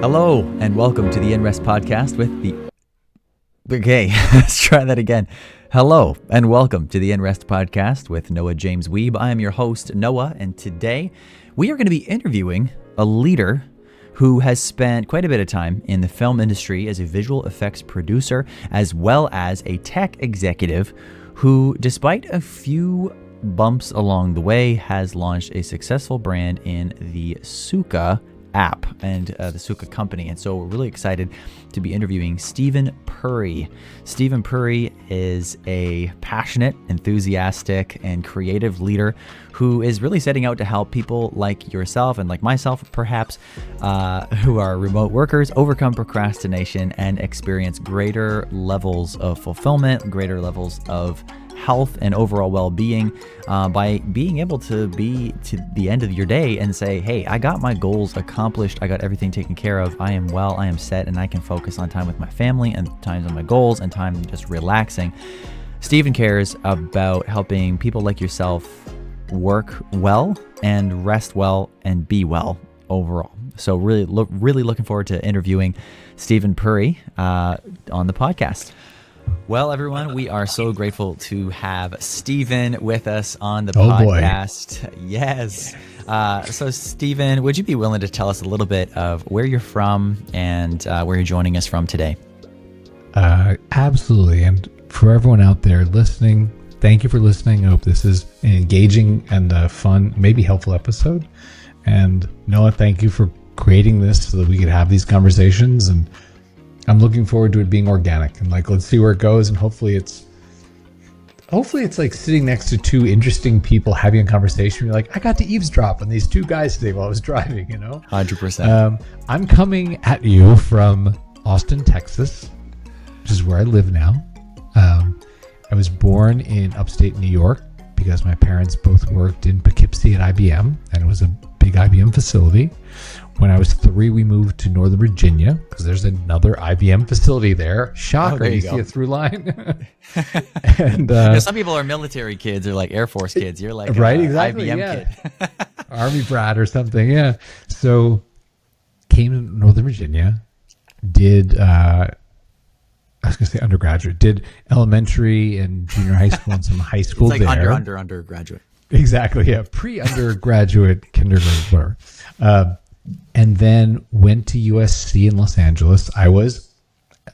Hello and welcome to the InRest podcast with the... Okay, let's try that again. Hello and welcome to the InRest podcast with Noah James Weeb. I am your host, Noah, and today we are going to be interviewing a leader who has spent quite a bit of time in the film industry as a visual effects producer, as well as a tech executive who, despite a few bumps along the way, has launched a successful brand in the Sukha app and the Sukha Company. And so we're really excited to be interviewing Stephen Puri. Stephen Puri is a passionate, enthusiastic, and creative leader who is really setting out to help people like yourself and like myself, perhaps, who are remote workers, overcome procrastination and experience greater levels of fulfillment, greater levels of health and overall well-being by being able to be to the end of your day and say, hey, I got my goals accomplished, I got everything taken care of, I am well, I am set, and I can focus on time with my family and times on my goals and time just relaxing. Stephen cares about helping people like yourself work well and rest well and be well overall. So really looking forward to interviewing Stephen Puri on the podcast. Well, everyone, we are so grateful to have Stephen with us on the podcast. Boy. Yes. So, Stephen, would you be willing to tell us a little bit of where you're from and where you're joining us from today? Absolutely. And for everyone out there listening, thank you for listening. I hope this is an engaging and fun, maybe helpful episode. And Noah, thank you for creating this so that we could have these conversations, and I'm looking forward to it being organic and let's see where it goes. And hopefully it's like sitting next to two interesting people having a conversation. You're like, I got to eavesdrop on these two guys today while I was driving, 100%. I'm coming at you from Austin, Texas, which is where I live now. I was born in upstate New York because my parents both worked in Poughkeepsie at IBM, and it was a big IBM facility. When I was 3, we moved to Northern Virginia because there's another IBM facility there. Shocker, you see a through line. And some people are military kids or like Air Force kids. You're like right, exactly, IBM kid. Army brat or something, yeah. So came to Northern Virginia, did undergraduate, did elementary and junior high school and some high school it's like there. undergraduate. Exactly, yeah. Pre-undergraduate, kindergarten, whatever. And then went to USC in Los Angeles. I was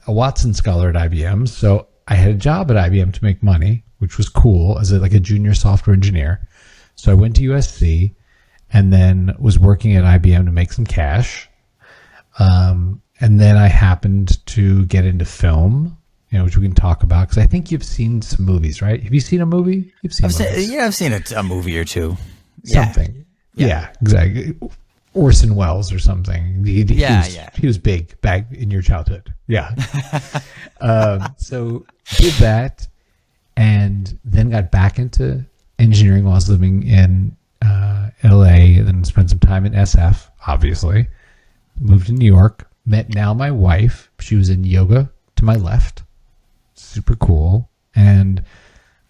a Watson Scholar at IBM, so I had a job at IBM to make money, which was cool as a junior software engineer. So I went to USC and then was working at IBM to make some cash. And then I happened to get into film, which we can talk about, because I think you've seen some movies, right? Have you seen a movie? I've seen a movie or two. Something. Yeah, exactly. Orson Welles or something. He was big back in your childhood. Yeah. So did that, and then got back into engineering while I was living in LA, and then spent some time in SF, obviously. Moved to New York, met now my wife. She was in yoga to my left. Super cool. And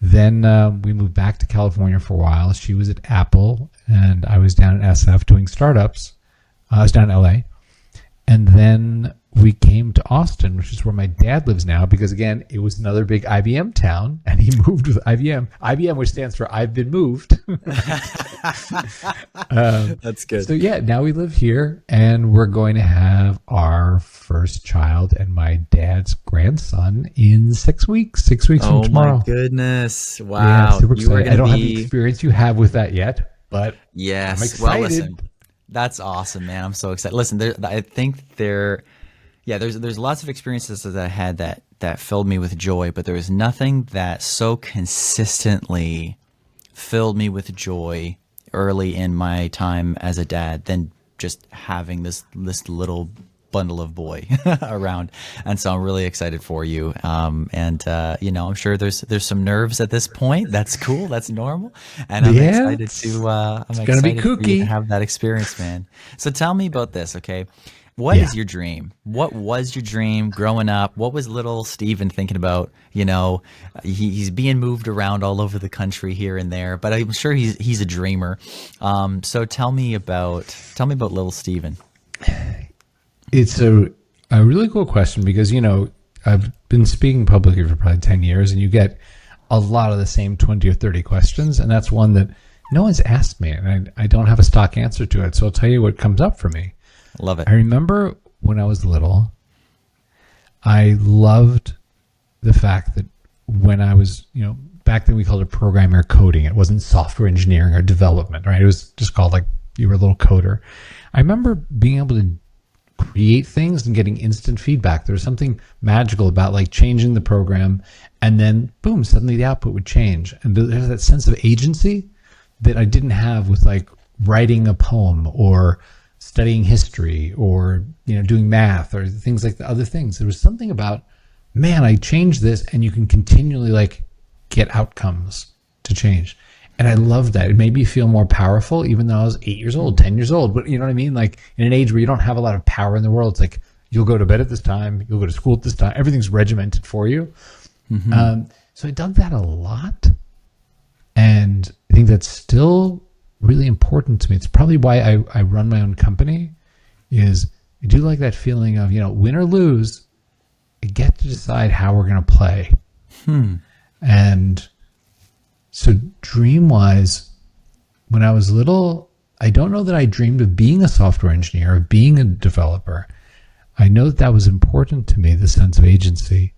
then we moved back to California for a while. She was at Apple, and I was down at SF doing startups. I was down in LA. And then we came to Austin, which is where my dad lives now, because, again, it was another big IBM town, and he moved with IBM. IBM, which stands for I've been moved. That's good. So, yeah, now we live here, and we're going to have our first child and my dad's grandson in 6 weeks. 6 weeks from tomorrow. Oh, my goodness. Wow. Yeah, super excited. I don't have the experience you have with that yet, but yes. I'm excited. Well, listen, that's awesome, man. I'm so excited. Listen, I think there's lots of experiences that I had that filled me with joy, but there was nothing that so consistently filled me with joy early in my time as a dad than just having this little bundle of boy around. And so I'm really excited for you. I'm sure there's some nerves at this point. That's cool. That's normal. And I'm excited for you to have that experience, man. So tell me about this. Okay. What is your dream? What was your dream growing up? What was little Stephen thinking about? He's being moved around all over the country here and there, but I'm sure he's a dreamer. So tell me about little Stephen. It's a really cool question because, I've been speaking publicly for probably 10 years and you get a lot of the same 20 or 30 questions. And that's one that no one's asked me and I don't have a stock answer to it. So I'll tell you what comes up for me. Love it. I remember when I was little, I loved the fact that when I was, back then we called it programming or coding. It wasn't software engineering or development, right? It was just called like you were a little coder. I remember being able to create things and getting instant feedback. There was something magical about like changing the program and then boom, suddenly the output would change. And there's that sense of agency that I didn't have with like writing a poem or studying history or, doing math or things like the other things. There was something about, man, I changed this and you can continually like get outcomes to change. And I loved that. It made me feel more powerful, even though I was 8 years old, 10 years old. But you know what I mean? Like in an age where you don't have a lot of power in the world, it's like you'll go to bed at this time, you'll go to school at this time. Everything's regimented for you. Mm-hmm. So I dug that a lot. And I think that's still really important to me. It's probably why I run my own company is I do like that feeling of, win or lose, I get to decide how we're going to play. And so dream-wise, when I was little, I don't know that I dreamed of being a software engineer, of being a developer. I know that was important to me, the sense of agency.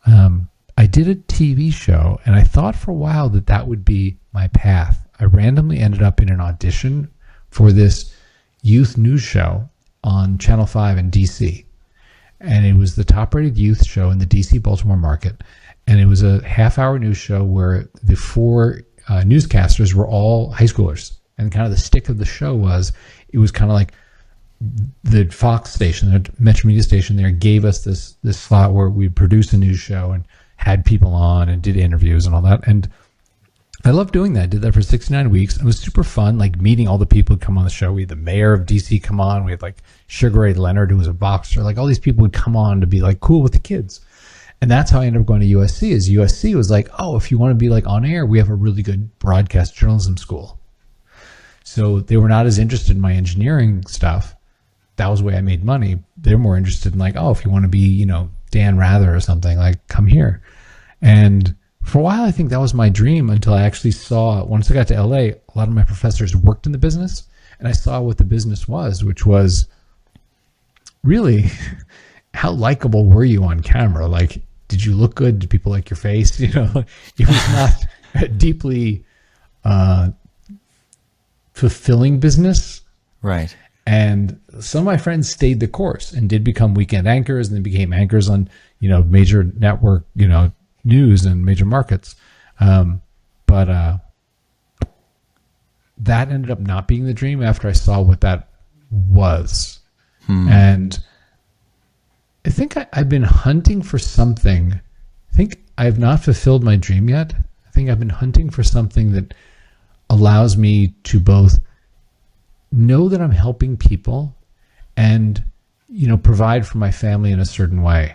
I did a TV show, and I thought for a while that that would be my path. I randomly ended up in an audition for this youth news show on Channel 5 in DC. And it was the top-rated youth show in the DC-Baltimore market. And it was a half-hour news show where the four newscasters were all high schoolers. And kind of the stick of the show was, it was kind of like the Fox station, the Metro Media station there gave us this slot where we'd produce a news show and had people on and did interviews and all that. And I loved doing that. I did that for 69 weeks. It was super fun, like meeting all the people who come on the show. We had the mayor of DC come on. We had like Sugar Ray Leonard, who was a boxer. Like all these people would come on to be like cool with the kids. And that's how I ended up going to USC, is USC was like, oh, if you want to be like on air, we have a really good broadcast journalism school. So they were not as interested in my engineering stuff. That was the way I made money. They're more interested in like, oh, if you want to be, Dan Rather or something, like come here. And for a while, I think that was my dream until I actually saw, once I got to LA, a lot of my professors worked in the business. And I saw what the business was, which was really, how likable were you on camera? Like, did you look good? Did people like your face? It was not a deeply fulfilling business. Right. And some of my friends stayed the course and did become weekend anchors and then became anchors on, major network, news and major markets. But that ended up not being the dream after I saw what that was. And I think I've been hunting for something. I think I have not fulfilled my dream yet. I think I've been hunting for something that allows me to both know that I'm helping people and, provide for my family in a certain way.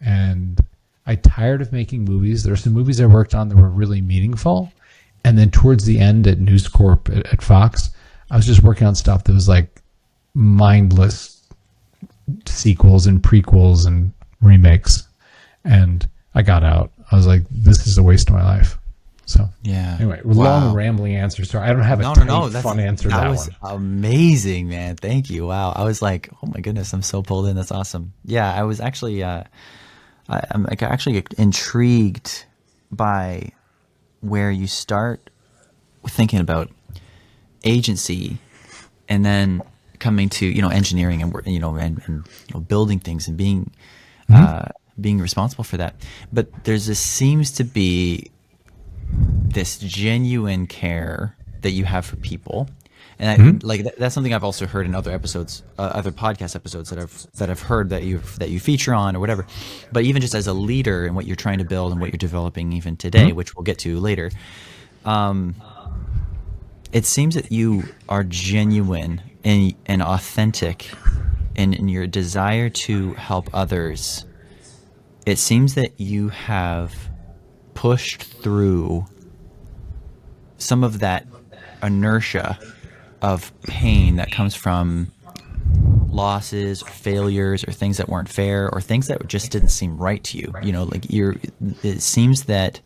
And I tired of making movies. There are some movies I worked on that were really meaningful. And then towards the end at News Corp at Fox, I was just working on stuff that was like mindless sequels and prequels and remakes. And I got out. I was like, this is a waste of my life. So yeah. Anyway, long rambling answer. Sorry, I don't have a fun answer to that was one. Amazing, man. Thank you. Wow. I was like, oh my goodness, I'm so pulled in. That's awesome. Yeah, I was actually I'm like actually intrigued by where you start thinking about agency and then coming to, engineering and and building things and being being responsible for that. But this seems to be this genuine care that you have for people. And that's something I've also heard in other episodes, other podcast episodes that I've heard that you feature on or whatever. But even just as a leader and what you're trying to build and what you're developing even today, which we'll get to later, it seems that you are genuine and authentic in your desire to help others. It seems that you have pushed through some of that inertia of pain that comes from losses or failures or things that weren't fair or things that just didn't seem right to you. Like it seems that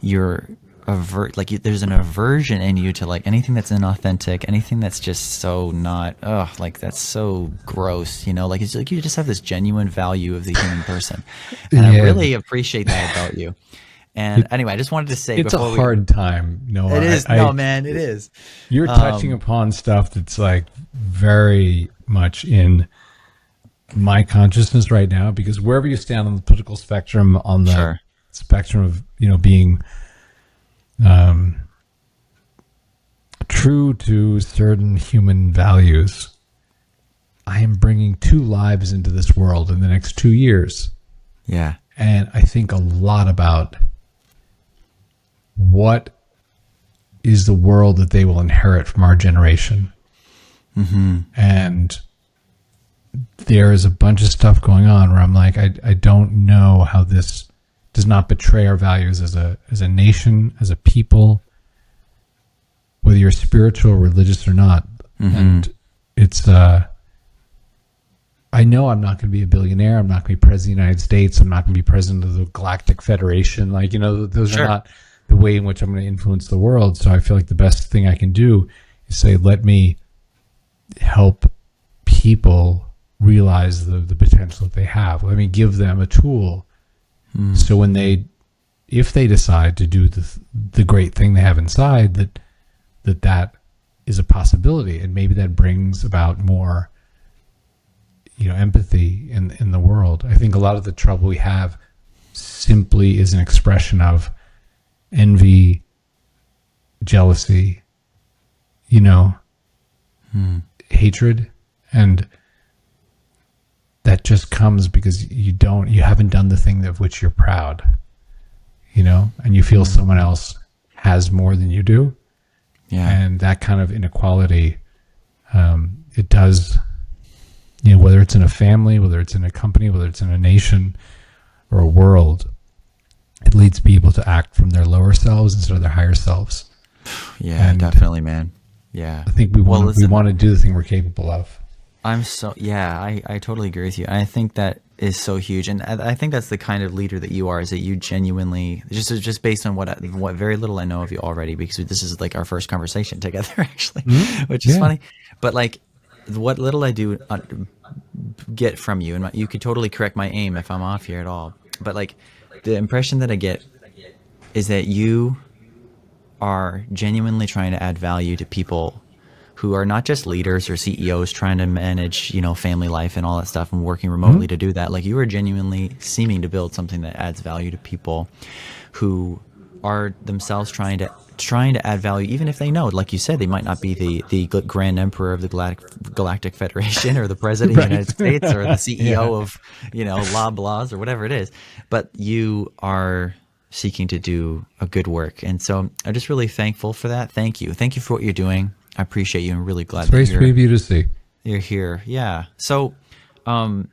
you're there's an aversion in you to like anything that's inauthentic, anything that's just so not, like that's so gross, like it's like you just have this genuine value of the human person. And I really appreciate that about you. And anyway, I just wanted to say it's a hard time. No, it is. No, man, it is. You're touching upon stuff that's like very much in my consciousness right now, because wherever you stand on the political spectrum, on the spectrum of, being true to certain human values, I am bringing 2 lives into this world in the next 2 years. Yeah. And I think a lot about what is the world that they will inherit from our generation. Mm-hmm. And there is a bunch of stuff going on where I'm like, I don't know how this does not betray our values as a nation, as a people, whether you're spiritual, religious or not. Mm-hmm. And it's, I know I'm not going to be a billionaire. I'm not going to be president of the United States. I'm not going to be president of the Galactic Federation. Like, those are not the way in which I'm going to influence the world. So I feel like the best thing I can do is say, let me help people realize the potential that they have. Let me give them a tool. So if they decide to do the great thing they have inside, that is a possibility. And maybe that brings about more, empathy in the world. I think a lot of the trouble we have simply is an expression of envy, jealousy, hatred, and that just comes because you haven't done the thing of which you're proud, and you feel someone else has more than you do. Yeah. And that kind of inequality, it does, whether it's in a family, whether it's in a company, whether it's in a nation or a world, it leads people to act from their lower selves instead of their higher selves. Yeah, and definitely, man. Yeah. I think we want to do the thing we're capable of. I totally agree with you. And I think that is so huge. And I think that's the kind of leader that you are, is that you genuinely, just based on what very little I know of you already, because this is like our first conversation together, actually, which is funny. But like what little I do get from you, and you could totally correct my aim if I'm off here at all. But like the impression that I get is that you are genuinely trying to add value to people who are not just leaders or CEOs trying to manage, family life and all that stuff and working remotely to do that. Like you are genuinely seeming to build something that adds value to people who are themselves trying to add value, even if they know, like you said, they might not be the Grand Emperor of the Galactic Federation or the President of the United States or the CEO of, Loblaws or whatever it is, but you are seeking to do a good work. And so I'm just really thankful for that. Thank you. Thank you for what you're doing. I appreciate you. I'm really glad it's very sweet of you to see. You're here. Yeah. So, I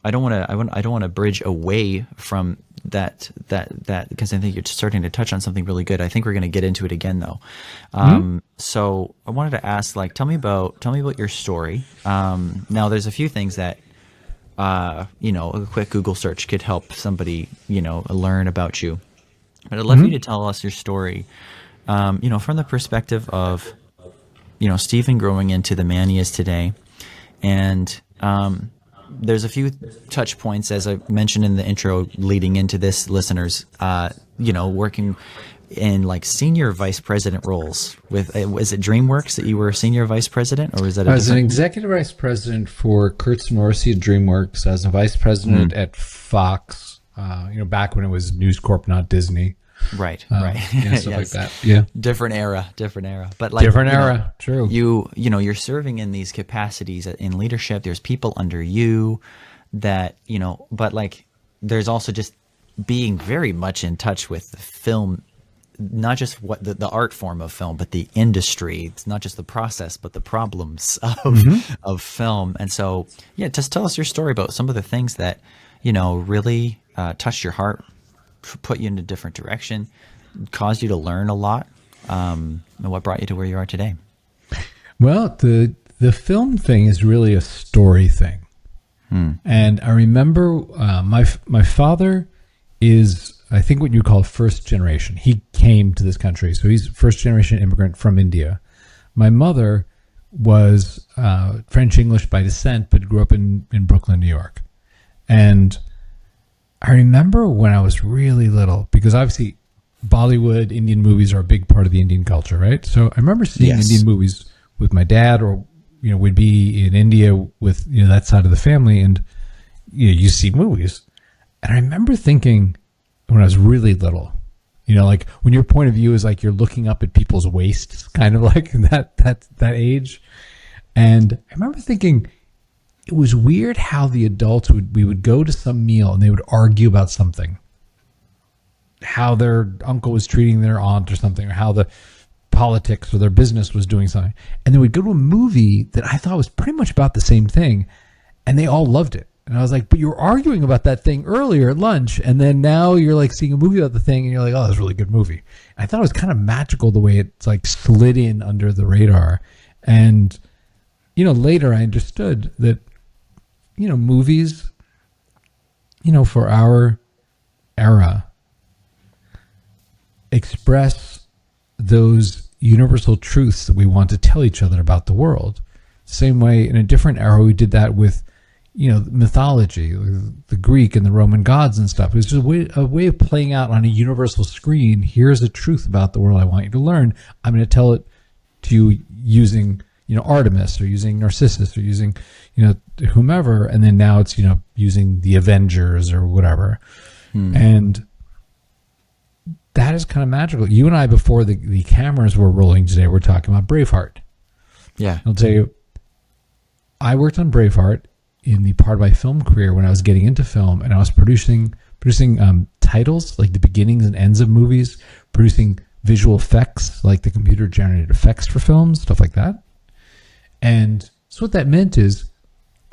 don't want to bridge away from that because I think you're starting to touch on something really good. I think we're going to get into it again though. So I wanted to ask, like, tell me about your story. Now there's a few things that, a quick Google search could help somebody, learn about you, but I'd love for you to tell us your story, from the perspective of, Stephen growing into the man he is today. And there's a few touch points, as I mentioned in the intro leading into this, listeners, working in like senior vice president roles with, is it DreamWorks that you were senior vice president, or is that I was an executive vice president for Kurtz Morrissey at DreamWorks, as a vice president at Fox, back when it was News Corp, not Disney. Right. Stuff like that. Yeah. Different era. But like different era. True. You're serving in these capacities in leadership. There's people under you that, but like there's also just being very much in touch with the film, not just what the art form of film, but the industry. It's not just the process, but the problems of film. And so, just tell us your story about some of the things that, really touched your heart, put you in a different direction, caused you to learn a lot, and what brought you to where you are today. Well, the the film thing is really a story thing. And I remember my father is, I think, what you call first generation. He came to this country, so he's first generation immigrant from India. My mother was French English by descent, but grew up in Brooklyn, New York. And I remember when I was really little, because obviously Bollywood, Indian movies are a big part of the Indian culture, right? So I remember seeing Indian movies with my dad, or would be in India with that side of the family, and you see movies. And I remember thinking when I was really little, like when your point of view is like you're looking up at people's waists, kind of like that age. And I remember thinking it was weird how the adults we would go to some meal and they would argue about something, how their uncle was treating their aunt or something, or how the politics or their business was doing something. And then we'd go to a movie that I thought was pretty much about the same thing, and they all loved it. And I was like, but you were arguing about that thing earlier at lunch, and then now you're like seeing a movie about the thing, and you're like, oh, that's a really good movie. And I thought it was kind of magical the way it's like slid in under the radar. And, later I understood that, movies, for our era express those universal truths that we want to tell each other about the world. Same way in a different era we did that with mythology, the Greek and the Roman gods and stuff. It was just a way of playing out on a universal screen. Here's a truth about the world I want you to learn. I'm going to tell it to you using Artemis, or using Narcissus, or using whomever, and then now it's using the Avengers or whatever. And that is kind of magical. You and I, before the cameras were rolling today, we're talking about Braveheart. Yeah. I'll tell you, I worked on Braveheart in the part of my film career when I was getting into film, and I was producing titles, like the beginnings and ends of movies, producing visual effects, like the computer generated effects for films, stuff like that. And so what that meant is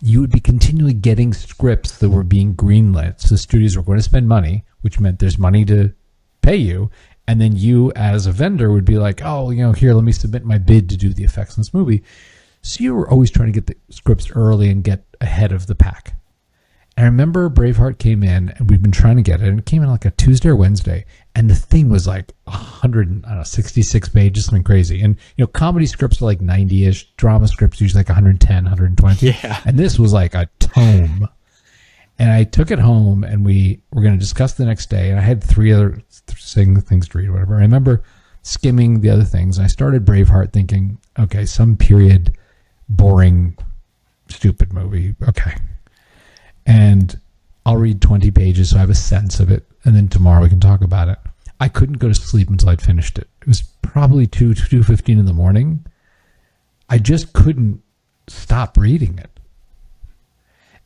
you would be continually getting scripts that were being greenlit. So studios were going to spend money, which meant there's money to pay you, and then you as a vendor would be like, oh, here, let me submit my bid to do the effects in this movie. So you were always trying to get the scripts early and get ahead of the pack. And I remember Braveheart came in, and we'd been trying to get it, and it came in like a Tuesday or Wednesday, and the thing was like 66 pages, something crazy. And comedy scripts are like 90-ish, drama scripts usually like 110, 120. Yeah. And this was like a tome. And I took it home, and we were going to discuss the next day. And I had 3 other things to read, or whatever. I remember skimming the other things. And I started Braveheart thinking, okay, some period, boring, stupid movie. Okay. And I'll read 20 pages so I have a sense of it. And then tomorrow we can talk about it. I couldn't go to sleep until I'd finished it. It was probably 2:15 in the morning. I just couldn't stop reading it.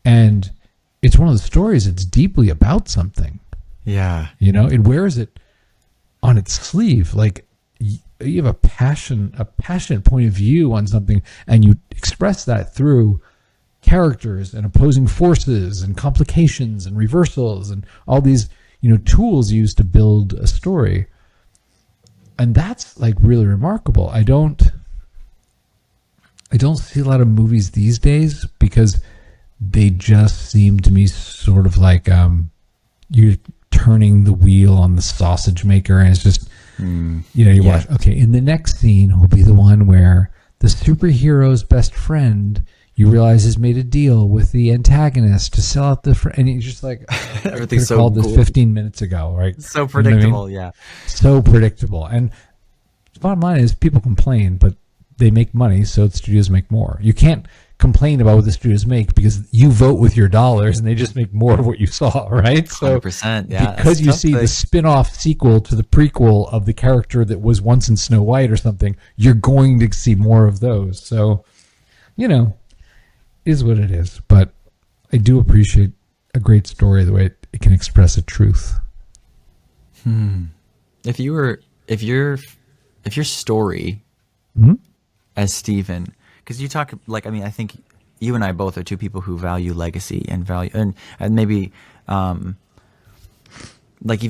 And it's one of the stories that's deeply about something. Yeah. It wears it on its sleeve. Like you have a passionate point of view on something, and you express that through characters and opposing forces and complications and reversals and all these, tools used to build a story. And that's like really remarkable. I don't see a lot of movies these days because they just seem to me sort of like you're turning the wheel on the sausage maker, and it's just watch, okay, in the next scene will be the one where the superhero's best friend, you realize, has made a deal with the antagonist to sell out and you're just like, everything's so called cool. This 15 minutes ago, right? So predictable. Yeah. So predictable. And the bottom line is people complain, but they make money, so the studios make more. You can't complain about what the studios make because you vote with your dollars and they just make more of what you saw, right? So 100%, yeah. Because you see the spin-off sequel to the prequel of the character that was once in Snow White or something, you're going to see more of those. So, is what it is. But I do appreciate a great story, the way it can express a truth. If your story as Stephen, because you talk I think you and I both are two people who value legacy and value and maybe even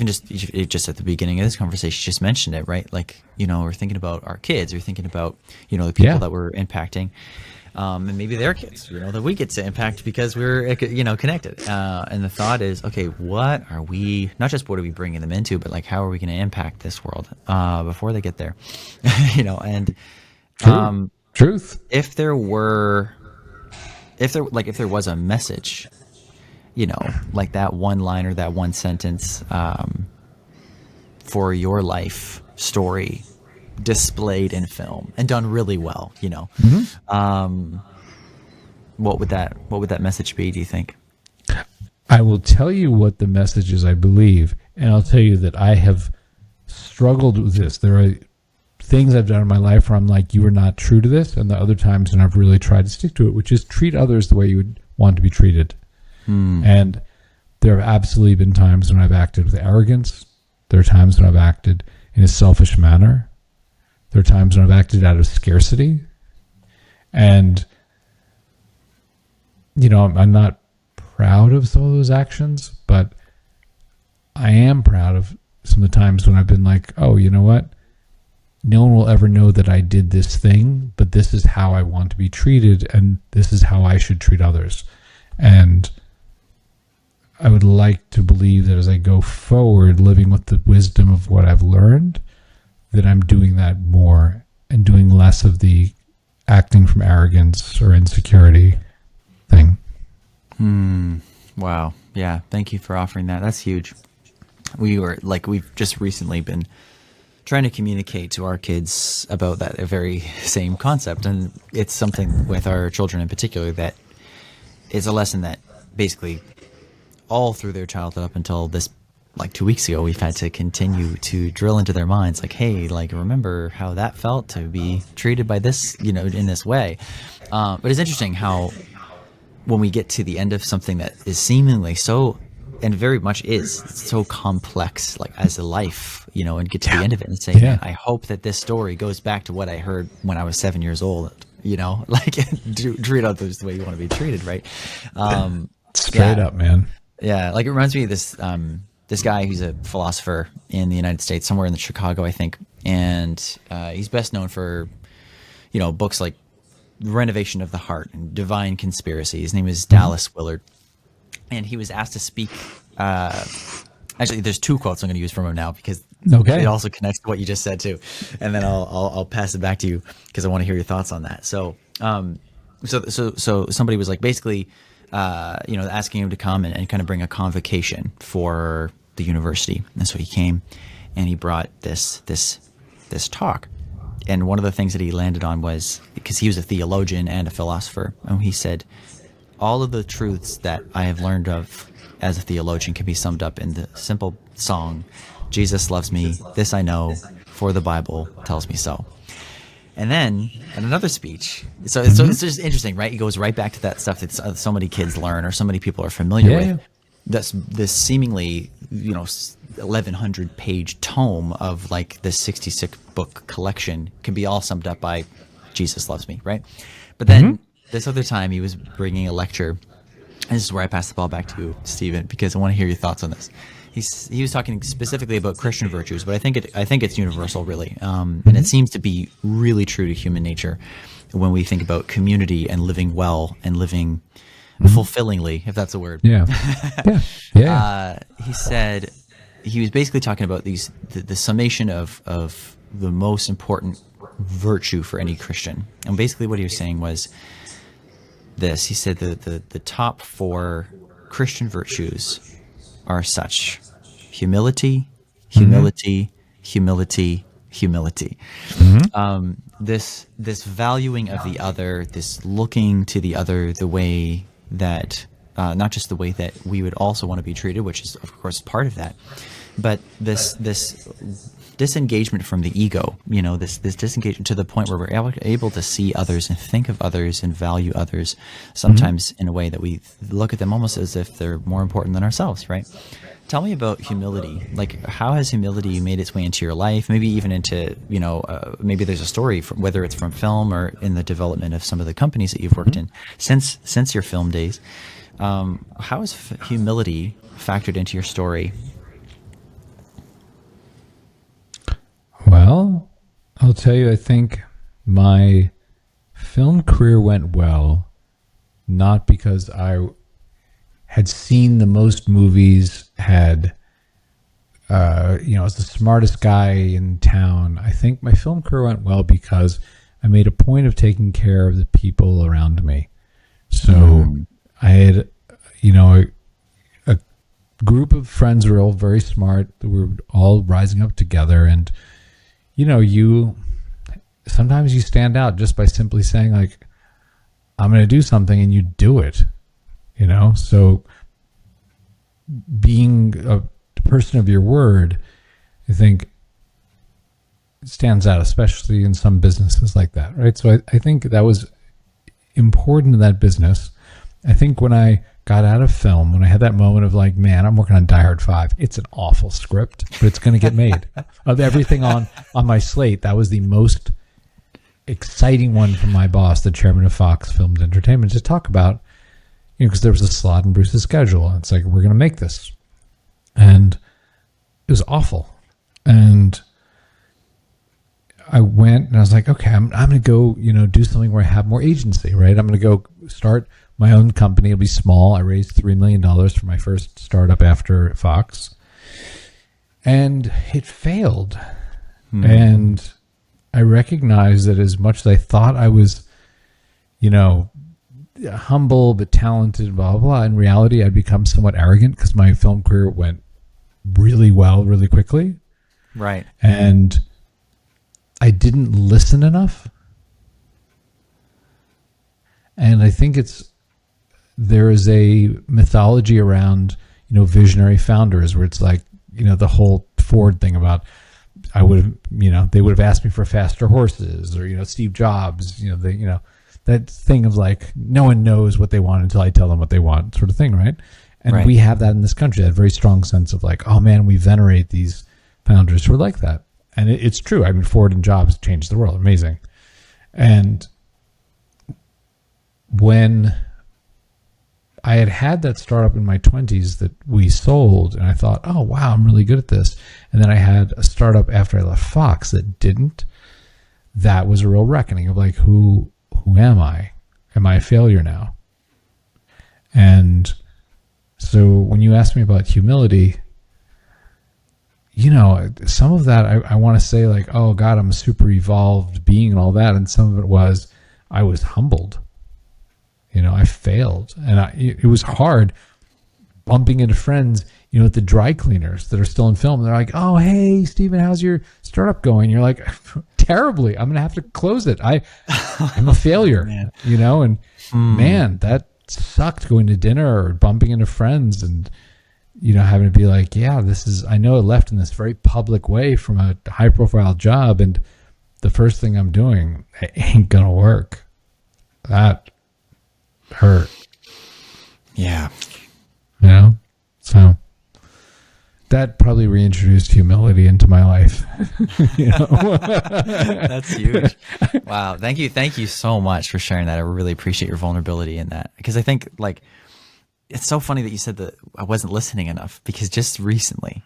just at the beginning of this conversation, you just mentioned it, right? Like, we're thinking about our kids, we're thinking about the people that we're impacting. and maybe their kids, that we get to impact because we're, connected. And the thought is, okay, what are we, not just what are we bringing them into, but like, how are we going to impact this world before they get there? And Truth. if there was a message, like that one line or that one sentence for your life story displayed in film and done really well, what would that message be, do you think? I will tell you what the message is, I believe, and I'll tell you that I have struggled with this. There are things I've done in my life where I'm like, you are not true to this, and the other times when I've really tried to stick to it, which is treat others the way you would want to be treated. And there have absolutely been times when I've acted with arrogance. There are times when I've acted in a selfish manner. There are times when I've acted out of scarcity. And, I'm not proud of some of those actions, but I am proud of some of the times when I've been like, oh, you know what? No one will ever know that I did this thing, but this is how I want to be treated, and this is how I should treat others. And I would like to believe that as I go forward, living with the wisdom of what I've learned, that I'm doing that more and doing less of the acting from arrogance or insecurity thing. Wow. Yeah. Thank you for offering that. That's huge. We've just recently been trying to communicate to our kids about that very same concept. And it's something with our children in particular that is a lesson that basically all through their childhood up until this, like 2 weeks ago, we've had to continue to drill into their minds, like, hey, like, remember how that felt to be treated by this, in this way. But it's interesting how when we get to the end of something that is seemingly so, and very much is so complex, like as a life, and get to the end of it and say, man, I hope that this story goes back to what I heard when I was 7 years old, like treat others the way you want to be treated, right? Straight up, man. Yeah, like it reminds me of this guy who's a philosopher in the United States, somewhere in Chicago, I think, and he's best known for, books like Renovation of the Heart and Divine Conspiracy. His name is Dallas Willard, and he was asked to speak. Actually, there's two quotes I'm going to use from him now because it also connects to what you just said too, and then I'll pass it back to you because I want to hear your thoughts on that. So somebody was like basically. Asking him to come and kind of bring a convocation for the university. And so he came and he brought this talk. And one of the things that he landed on was, because he was a theologian and a philosopher, and he said, all of the truths that I have learned of as a theologian can be summed up in the simple song, Jesus loves me, this I know, for the Bible tells me so. And then in another speech, so it's just interesting, right? He goes right back to that stuff that so many kids learn or so many people are familiar with. This seemingly, 1,100 page tome of like this 66 book collection can be all summed up by Jesus loves me, right? But then this other time he was bringing a lecture, and this is where I pass the ball back to you, Stephen, because I want to hear your thoughts on this. He was talking specifically about Christian virtues, but I think it's universal, really, and it seems to be really true to human nature when we think about community and living well and living fulfillingly, if that's a word. Yeah. He said he was basically talking about the summation of the most important virtue for any Christian, and basically what he was saying was this. He said the top 4 Christian virtues are such: humility, humility, humility, humility. This valuing of the other, this looking to the other the way that, not just the way that we would also want to be treated, which is of course part of that, but this disengagement from the ego, this disengagement to the point where we're able to see others and think of others and value others, sometimes in a way that we look at them almost as if they're more important than ourselves, right? Tell me about humility. Like, how has humility made its way into your life? Maybe even into, maybe there's a story, whether it's from film or in the development of some of the companies that you've worked in since your film days. How has humility factored into your story? Well, I'll tell you, I think my film career went well, not because I had seen the most movies, had, was the smartest guy in town. I think my film career went well because I made a point of taking care of the people around me. So I had, a group of friends who were all very smart. We were all rising up together. And, sometimes you stand out just by simply saying, like, I'm going to do something, and you do it, So being a person of your word, I think, stands out, especially in some businesses like that, right? So I think that was important in that business. I think when I got out of film, when I had that moment of like, man, I'm working on Die Hard 5. It's an awful script, but it's going to get made. Of everything on my slate, that was the most exciting one from my boss, the chairman of Fox Films Entertainment, to talk about, because there was a slot in Bruce's schedule. And it's like, we're going to make this. And it was awful. And I went and I was like, okay, I'm going to go, do something where I have more agency, right? I'm going to go start my own company. It'll be small. I raised $3 million for my first startup after Fox. And it failed. And I recognized that as much as I thought I was, humble but talented, blah, blah, blah, in reality, I'd become somewhat arrogant because my film career went really well, really quickly. Right. And I didn't listen enough. And I think there is a mythology around, visionary founders where it's like, the whole Ford thing about, they would have asked me for faster horses, or, Steve Jobs, that thing of like, no one knows what they want until I tell them what they want, sort of thing. Right. And we have that in this country, that very strong sense of like, oh man, we venerate these founders who are like that. And it's true. I mean, Ford and Jobs changed the world. Amazing. And when I had that startup in my 20s that we sold, and I thought, oh, wow, I'm really good at this. And then I had a startup after I left Fox that didn't. That was a real reckoning of like, who am I? Am I a failure now? And so when you ask me about humility, some of that I want to say like, oh God, I'm a super evolved being and all that. And some of it was, I was humbled. I failed. And it was hard bumping into friends, at the dry cleaners that are still in film. They're like, oh, hey, Steven, how's your startup going? You're like, terribly. I'm going to have to close it. I'm a failure, and man, that sucked, going to dinner or bumping into friends and, having to be like, yeah, I know I left in this very public way from a high profile job. And the first thing I'm doing, it ain't going to work. That hurt. Yeah. So that probably reintroduced humility into my life. That's huge. Wow. Thank you so much for sharing that. I really appreciate your vulnerability in that, because I think like, it's so funny that you said that I wasn't listening enough, because just recently,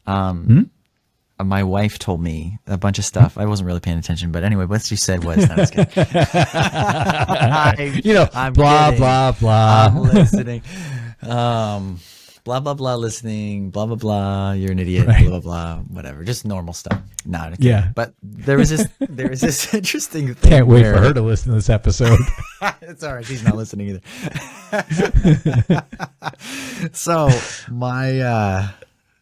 my wife told me a bunch of stuff. I wasn't really paying attention, but anyway, what she said was, no, I'm just kidding. I'm blah, kidding. blah, blah. I'm listening. Blah, blah, blah, listening, blah, blah, blah. You're an idiot, right. blah, blah, blah, whatever. Just normal stuff. No, yeah. But there was this interesting thing. Can't wait for her to listen to this episode. It's all right. She's not listening either. So I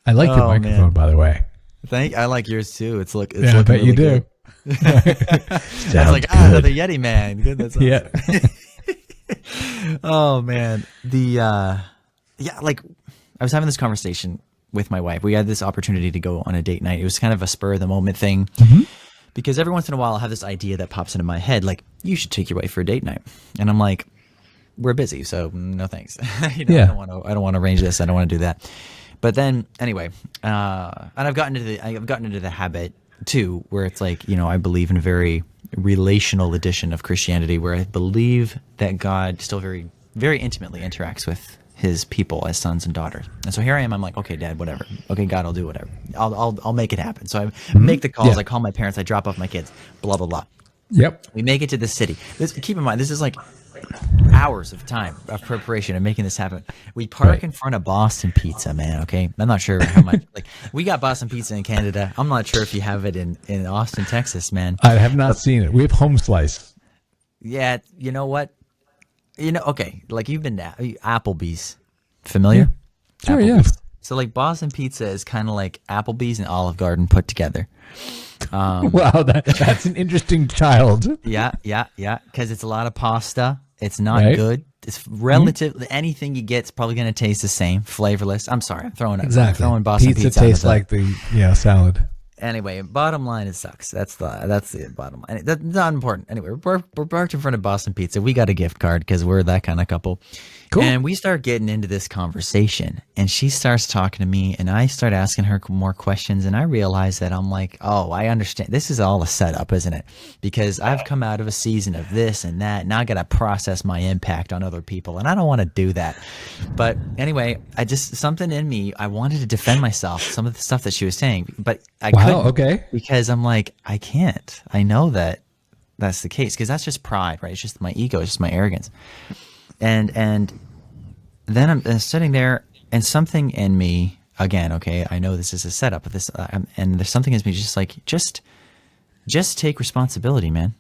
like your microphone, by the way. I like yours too. It's looking I bet really you do. It's like, another Yeti man. Good. That's awesome. Yeah. Oh man. Like I was having this conversation with my wife. We had this opportunity to go on a date night. It was kind of a spur of the moment thing, because every once in a while I'll have this idea that pops into my head, like, you should take your wife for a date night. And I'm like, we're busy, so no thanks. I don't want to arrange this. I don't want to do that. But then anyway, and I've gotten into the habit too, where it's like, I believe in a very relational edition of Christianity, where I believe that God still very, very intimately interacts with his people as sons and daughters. And so here I am. I'm like, okay, Dad, whatever. Okay, God, I'll do whatever. I'll make it happen. So I make the calls. Yeah. I call my parents. I drop off my kids. Blah blah blah. Yep. We make it to the city. Keep in mind, this is like hours of time of preparation of making this happen. We park in front of Boston Pizza, man. Okay, I'm not sure how much. Like, we got Boston Pizza in Canada. I'm not sure if you have it in Austin, Texas, man. I have not seen it. We have home slice. Yeah, you know what? Okay, like you've been to Applebee's, familiar? Sure, Applebee's. yeah. So like Boston Pizza is kind of like Applebee's and Olive Garden put together. Wow, that's an interesting child. Yeah, because it's a lot of pasta. It's not Right. good. It's relative. Anything you get is probably going to taste the same, flavorless. I'm sorry, I'm throwing Boston Pizza Pizza. tastes like the salad. Anyway, bottom line, it sucks. That's the bottom line. That's not important. Anyway, we're parked in front of Boston Pizza. We got a gift card because we're that kind of couple. Cool. And we start getting into this conversation, and she starts talking to me, and I start asking her more questions, and I realize that I'm like, oh, I understand. This is all a setup, isn't it? Because I've come out of a season of this and that, and I got to process my impact on other people, and I don't want to do that. But anyway, something in me, I wanted to defend myself, some of the stuff that she was saying, but I couldn't. Okay. Because I'm like, I can't. I know that that's the case, because that's just pride, right? It's just my ego, it's just my arrogance. And then I'm sitting there, and something in me, again, okay, I know this is a setup, but and there's something in me just like, just take responsibility, man.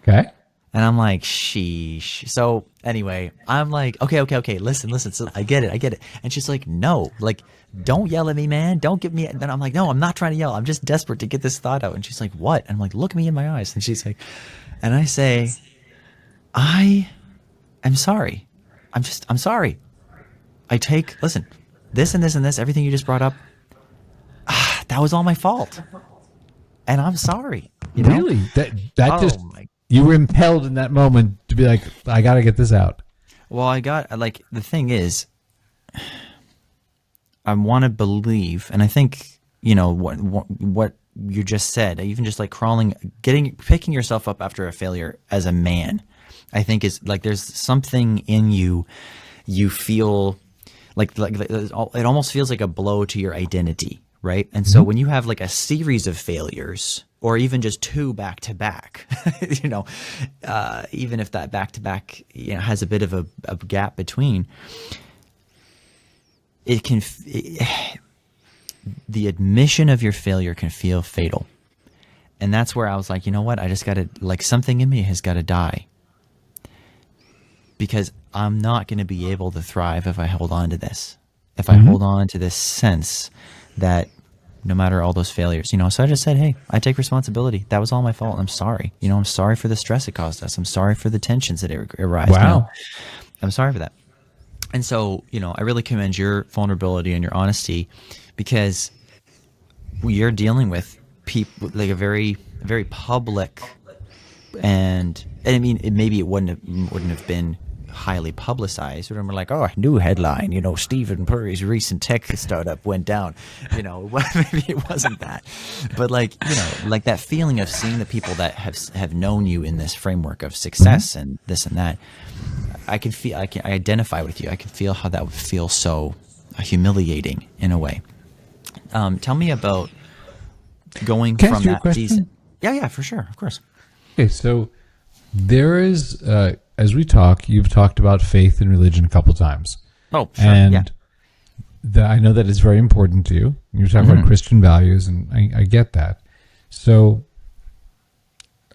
Okay. And I'm like, sheesh. So anyway, I'm like, okay, listen. So I get it. And she's like, no, like, don't yell at me, man. Don't give me. And then I'm like, no, I'm not trying to yell. I'm just desperate to get this thought out. And she's like, what? And I'm like, look me in my eyes. And she's like, and I say, I'm sorry. I'm sorry. Listen, this and this and this, everything you just brought up, that was all my fault. And I'm sorry. You know? Really? That just, my. You were impelled in that moment to be like, I got to get this out. Well, the thing is, I want to believe, and I think, what you just said, even just like picking yourself up after a failure as a man, I think is like, there's something in you feel like it almost feels like a blow to your identity, right? And so when you have like a series of failures, or even just two back to back, even if that back to back has a bit of a gap between, the admission of your failure can feel fatal. And that's where I was like, you know what? I just got to, like, something in me has got to die, because I'm not going to be able to thrive if I hold on to this. If I hold on to this sense that no matter all those failures, so I just said, hey, I take responsibility. That was all my fault. I'm sorry. I'm sorry for the stress it caused us. I'm sorry for the tensions that arise. Wow. I'm sorry for that. And so, I really commend your vulnerability and your honesty, because you're dealing with people like a very, very public, and I mean, maybe it wouldn't have been highly publicized. We're like, oh, new headline, Stephen Puri's recent tech startup went down. Maybe it wasn't that, but like that feeling of seeing the people that have known you in this framework of success and this and that. I identify with you. I can feel how that would feel so humiliating in a way. Tell me about going Can I from ask you a that question? season. Yeah, for sure, of course. Okay, so there is, as we talk, you've talked about faith and religion a couple times. Oh, sure. And I know that is very important to you. You're talking about Christian values, and I get that. So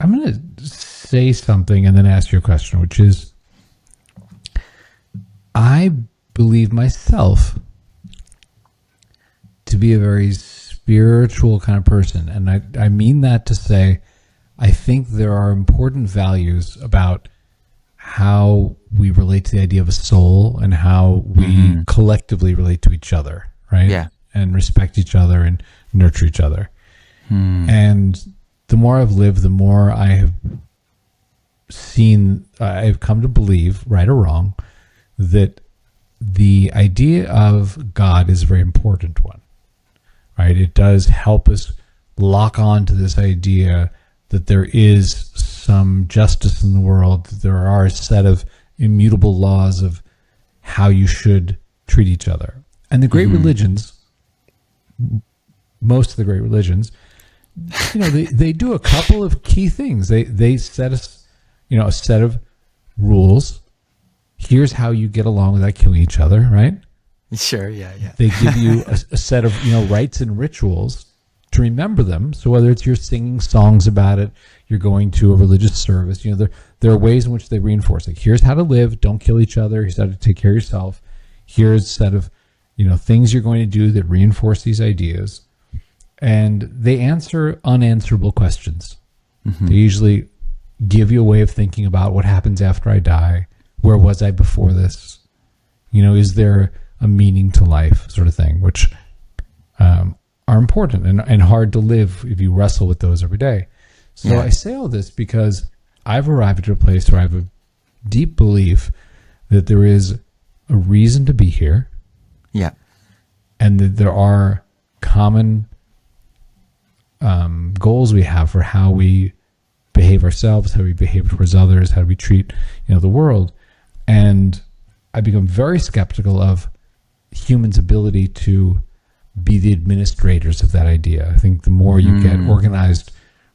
I'm going to say something and then ask you a question, which is, I believe myself to be a very spiritual kind of person. And I mean that to say, I think there are important values about how we relate to the idea of a soul and how we collectively relate to each other, right? Yeah. And respect each other and nurture each other. And the more I've lived, the more I have seen, I've come to believe, right or wrong, that the idea of God is a very important one, right? It does help us lock on to this idea that there is some justice in the world, that there are a set of immutable laws of how you should treat each other. And the great religions, most of the great religions, they do a couple of key things. They set us, a set of rules. Here's how you get along without killing each other, right? Sure, yeah. They give you a set of rites and rituals to remember them. So whether it's you're singing songs about it, you're going to a religious service, there are ways in which they reinforce it. Here's how to live, don't kill each other. Here's how to take care of yourself. Here's a set of things you're going to do that reinforce these ideas. And they answer unanswerable questions. Mm-hmm. They usually give you a way of thinking about what happens after I die. Where was I before this? Is there a meaning to life, sort of thing, which are important and hard to live if you wrestle with those every day. So I say all this because I've arrived at a place where I have a deep belief that there is a reason to be here. Yeah. And that there are common goals we have for how we behave ourselves, how we behave towards others, how we treat the world. And I become very skeptical of humans' ability to be the administrators of that idea. I think the more you get organized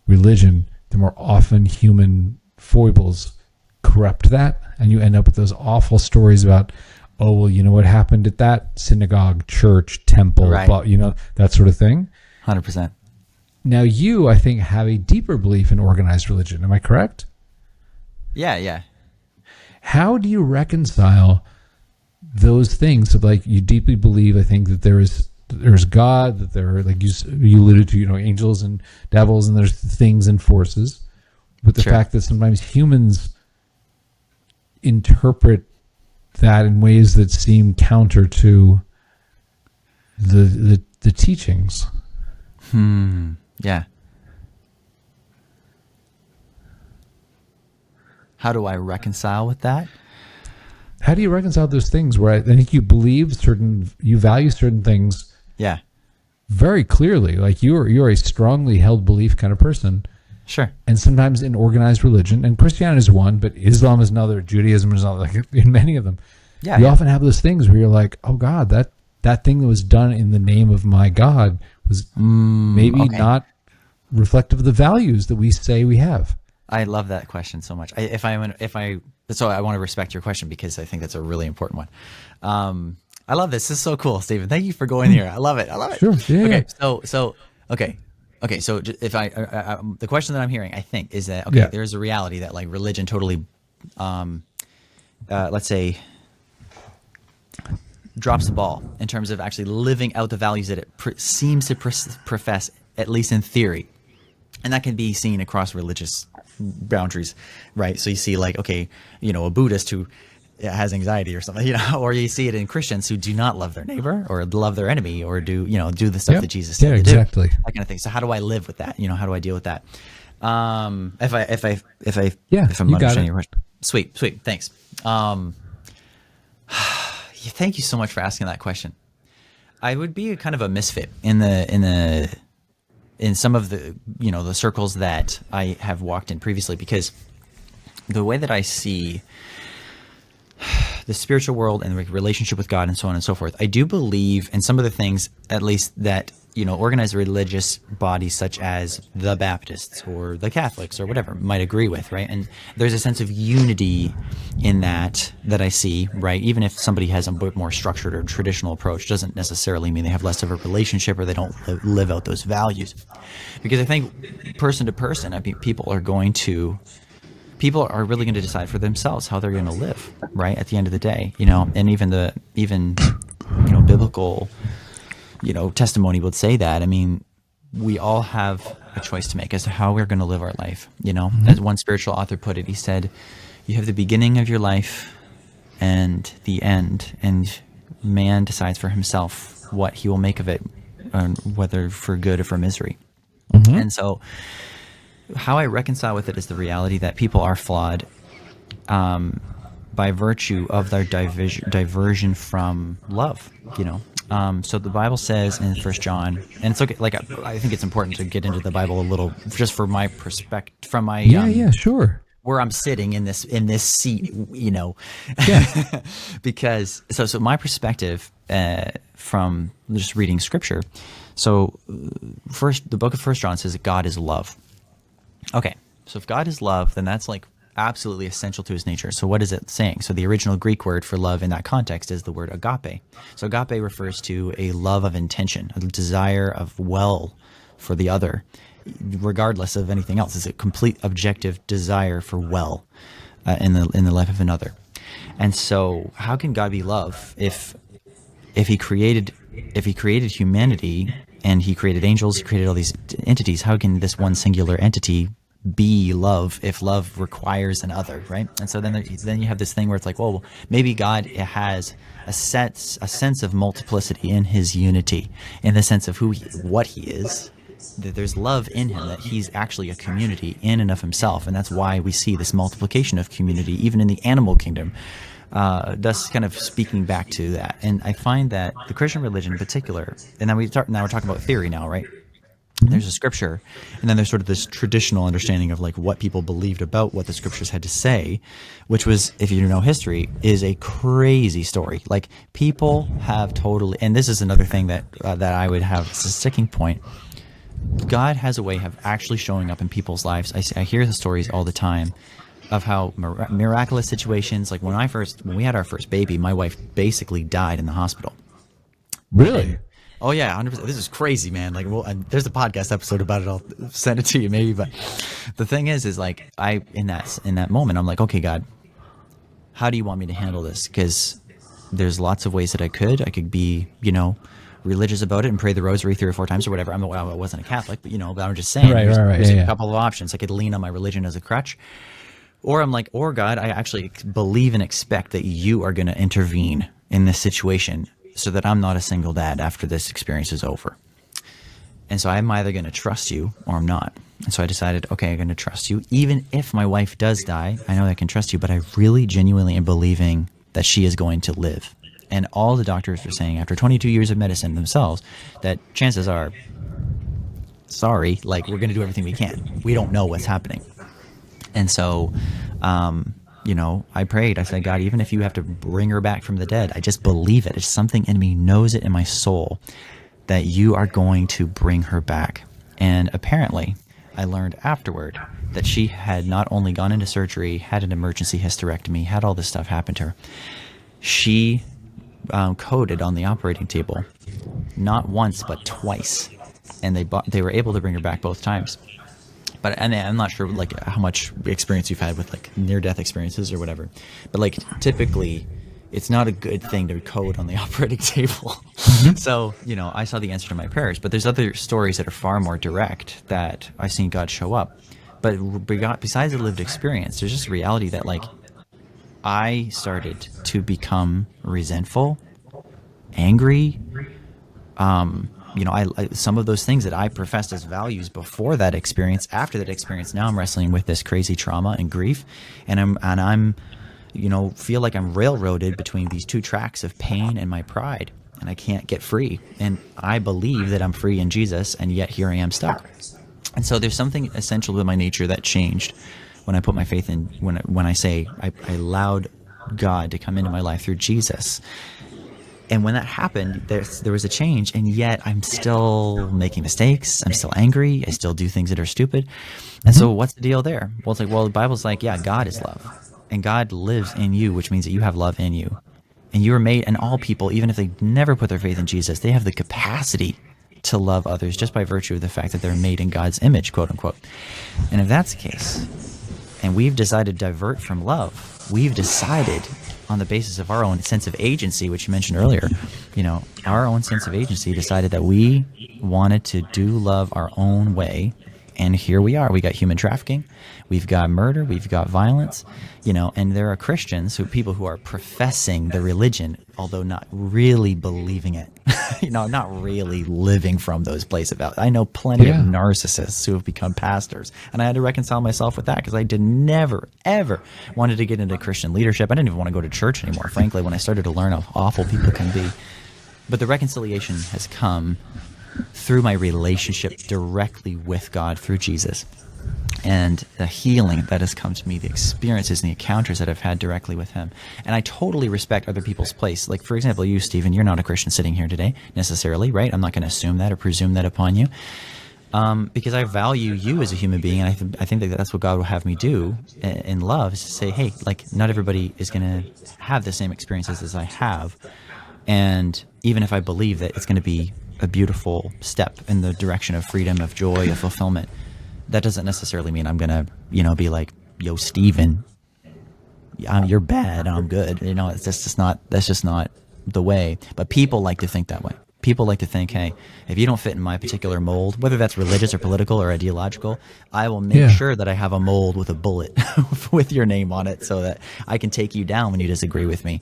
religion, the more often human foibles corrupt that, and you end up with those awful stories about, oh, well, what happened at that synagogue, church, temple, right. That sort of thing. 100%. Now you, I think, have a deeper belief in organized religion. Am I correct? Yeah. How do you reconcile those things? So, you deeply believe, I think, that there's God, that there are, like you alluded to, angels and devils, and there's things and forces. But the fact that sometimes humans interpret that in ways that seem counter to the teachings. Yeah. How do I reconcile with that? How do you reconcile those things where I think you value certain things? Yeah. Very clearly, like you're a strongly held belief kind of person. Sure. And sometimes in organized religion, and Christianity is one, but Islam is another, Judaism is another, like in many of them. Yeah. You often have those things where you're like, oh God, that thing that was done in the name of my God was not reflective of the values that we say we have. I love that question so much. So I want to respect your question because I think that's a really important one. I love this. This is so cool, Stephen. Thank you for going here. I love it. Sure. Yeah. Okay. So if the question that I'm hearing, I think, is that there's a reality that like religion totally, let's say, drops the ball in terms of actually living out the values that it seems to profess, at least in theory. And that can be seen across religious boundaries, right? So you see a Buddhist who has anxiety or something, or you see it in Christians who do not love their neighbor or love their enemy or do the stuff that Jesus said to do. Exactly. That kind of thing. So how do I live with that? How do I deal with that? If I'm understanding your question. Sweet. Thanks. Thank you so much for asking that question. I would be kind of a misfit in some of the the circles that I have walked in previously, because the way that I see the spiritual world and the relationship with God and so on and so forth, I do believe in some of the things, at least, that organized religious bodies such as the Baptists or the Catholics or whatever might agree with, right? And there's a sense of unity in that I see, right? Even if somebody has a bit more structured or traditional approach, doesn't necessarily mean they have less of a relationship or they don't live out those values. Because I think person to person, people are really going to decide for themselves how they're going to live, right? At the end of the day, and even biblical testimony would say that. I mean, we all have a choice to make as to how we're going to live our life. As one spiritual author put it, he said, you have the beginning of your life and the end, and man decides for himself what he will make of it, whether for good or for misery. Mm-hmm. And so how I reconcile with it is the reality that people are flawed by virtue of their diversion from love, So the Bible says in 1 John, and it's okay, I think it's important to get into the Bible a little, just for my perspective, from my sure, where I'm sitting in this seat, Yeah. because so my perspective from just reading scripture. So first, the book of First John says that God is love. Okay, so if God is love, then that's like absolutely essential to his nature. So what is it saying? So the original Greek word for love in that context is the word agape. So agape refers to a love of intention, a desire of well for the other, regardless of anything else. It's a complete objective desire for well in the life of another. And so how can God be love if he created humanity and he created angels, he created all these entities? How can this one singular entity be love if love requires an other, right? And so then you have this thing where it's like, well, maybe God has a sense of multiplicity in his unity, in the sense of what he is. That there's love in him, that he's actually a community in and of himself, and that's why we see this multiplication of community even in the animal kingdom. Thus kind of speaking back to that. And I find that the Christian religion in particular, and then now we're talking about theory now, right? There's a scripture, and then there's sort of this traditional understanding of like what people believed about what the scriptures had to say, which was, if you know history, is a crazy story. Like people have totally, and this is another thing that I would have as a sticking point. God has a way of actually showing up in people's lives. I hear the stories all the time of how miraculous situations, like when we had our first baby, my wife basically died in the hospital. Really? Oh yeah, 100%. This is crazy, man. Like, well, there's a podcast episode about it. I'll send it to you maybe. But the thing is like in that moment, I'm like, okay, God, how do you want me to handle this? Because there's lots of ways that I could be, religious about it and pray the rosary 3 or 4 times or whatever. I wasn't a Catholic, but but I'm just saying, right. There's a couple of options. I could lean on my religion as a crutch, or I'm like, or God, I actually believe and expect that you are going to intervene in this situation so that I'm not a single dad after this experience is over. And so I'm either going to trust you or I'm not. And so I decided, okay, I'm going to trust you. Even if my wife does die, I know I can trust you, but I really genuinely am believing that she is going to live. And all the doctors are saying after 22 years of medicine themselves that chances are, sorry, like we're going to do everything we can. We don't know what's happening. And so, I prayed. I said, God, even if you have to bring her back from the dead, I just believe it. It's something in me, knows it in my soul, that you are going to bring her back. And apparently, I learned afterward that she had not only gone into surgery, had an emergency hysterectomy, had all this stuff happen to her. She coded on the operating table, not once but twice, and they were able to bring her back both times. And I'm not sure like how much experience you've had with like near-death experiences or whatever, but like typically it's not a good thing to code on the operating table. So I saw the answer to my prayers, but there's other stories that are far more direct that I've seen God show up. But besides the lived experience, there's just a reality that like I started to become resentful, angry. Some of those things that I professed as values before that experience, after that experience, now I'm wrestling with this crazy trauma and grief, and I'm feel like I'm railroaded between these 2 tracks of pain and my pride, and I can't get free. And I believe that I'm free in Jesus, and yet here I am stuck. And so there's something essential to my nature that changed when I put my faith in, when I say I allowed God to come into my life through Jesus. And when that happened, there was a change, and yet I'm still making mistakes. I'm still angry. I still do things that are stupid. And so what's the deal there? Well, it's like, the Bible's like, yeah, God is love, and God lives in you, which means that you have love in you. And you are made, and all people, even if they never put their faith in Jesus, they have the capacity to love others just by virtue of the fact that they're made in God's image, quote unquote. And if that's the case, and we've decided to divert from love, we've decided on the basis of our own sense of agency, which you mentioned earlier, our own sense of agency decided that we wanted to do love our own way. And here we are. We got human trafficking, we've got murder, we've got violence, and there are Christians, people who are professing the religion, although not really believing it, not really living from those places. I know plenty of narcissists who have become pastors, and I had to reconcile myself with that because I did never, ever wanted to get into Christian leadership. I didn't even want to go to church anymore, frankly, when I started to learn how awful people can be. But the reconciliation has come through my relationship directly with God through Jesus. and the healing that has come to me, the experiences and the encounters that I've had directly with him. And I totally respect other people's place. Like, for example, you, Stephen, you're not a Christian sitting here today necessarily, right? I'm not going to assume that or presume that upon you, because I value you as a human being. And I think that that's what God will have me do in love, is to say, hey, like, not everybody is going to have the same experiences as I have. And even if I believe that it's going to be a beautiful step in the direction of freedom, of joy, of fulfillment, that doesn't necessarily mean I'm going to, be like, yo, Steven, you're bad and I'm good. It's that's just not the way. But people like to think that way. People like to think, hey, if you don't fit in my particular mold, whether that's religious or political or ideological, I will make sure that I have a mold with a bullet with your name on it so that I can take you down when you disagree with me.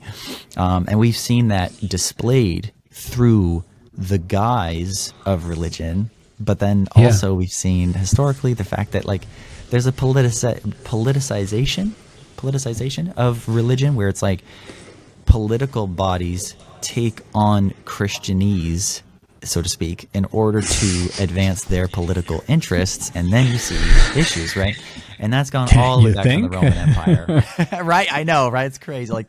And we've seen that displayed through the guise of religion. But then also we've seen historically the fact that, like, there's a politicization of religion, where it's like political bodies take on Christianese, so to speak, in order to advance their political interests. And then you see issues, right? And that's gone all the way back from the Roman Empire. Right? I know, right? It's crazy. Like,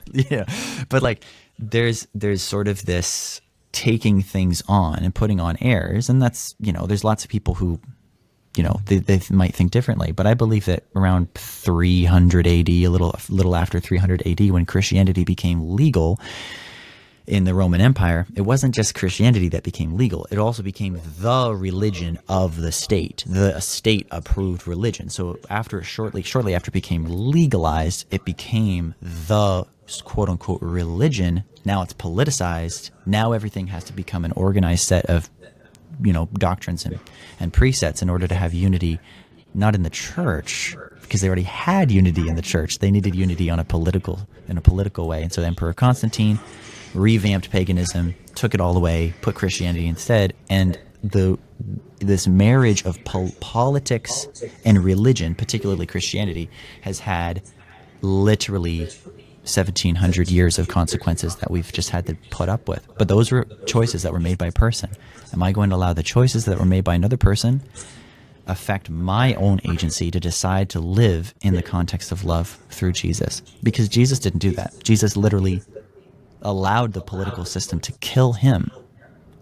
but like there's sort of this taking things on and putting on airs, and that's, there's lots of people who, they might think differently, but I believe that around 300 AD, a little after 300 AD, when Christianity became legal in the Roman Empire, it wasn't just Christianity that became legal. It also became the religion of the state, the state-approved religion. So shortly after it became legalized, it became the quote-unquote religion. Now it's politicized. Now everything has to become an organized set of, doctrines and precepts in order to have unity, not in the church, because they already had unity in the church. They needed unity in a political way. And so Emperor Constantine revamped paganism, took it all away, put Christianity instead, and this marriage of politics and religion, particularly Christianity, has had literally 1,700 years of consequences that we've just had to put up with. But those were choices that were made by a person. Am I going to allow the choices that were made by another person affect my own agency to decide to live in the context of love through Jesus? Because Jesus didn't do that. Jesus literally allowed the political system to kill him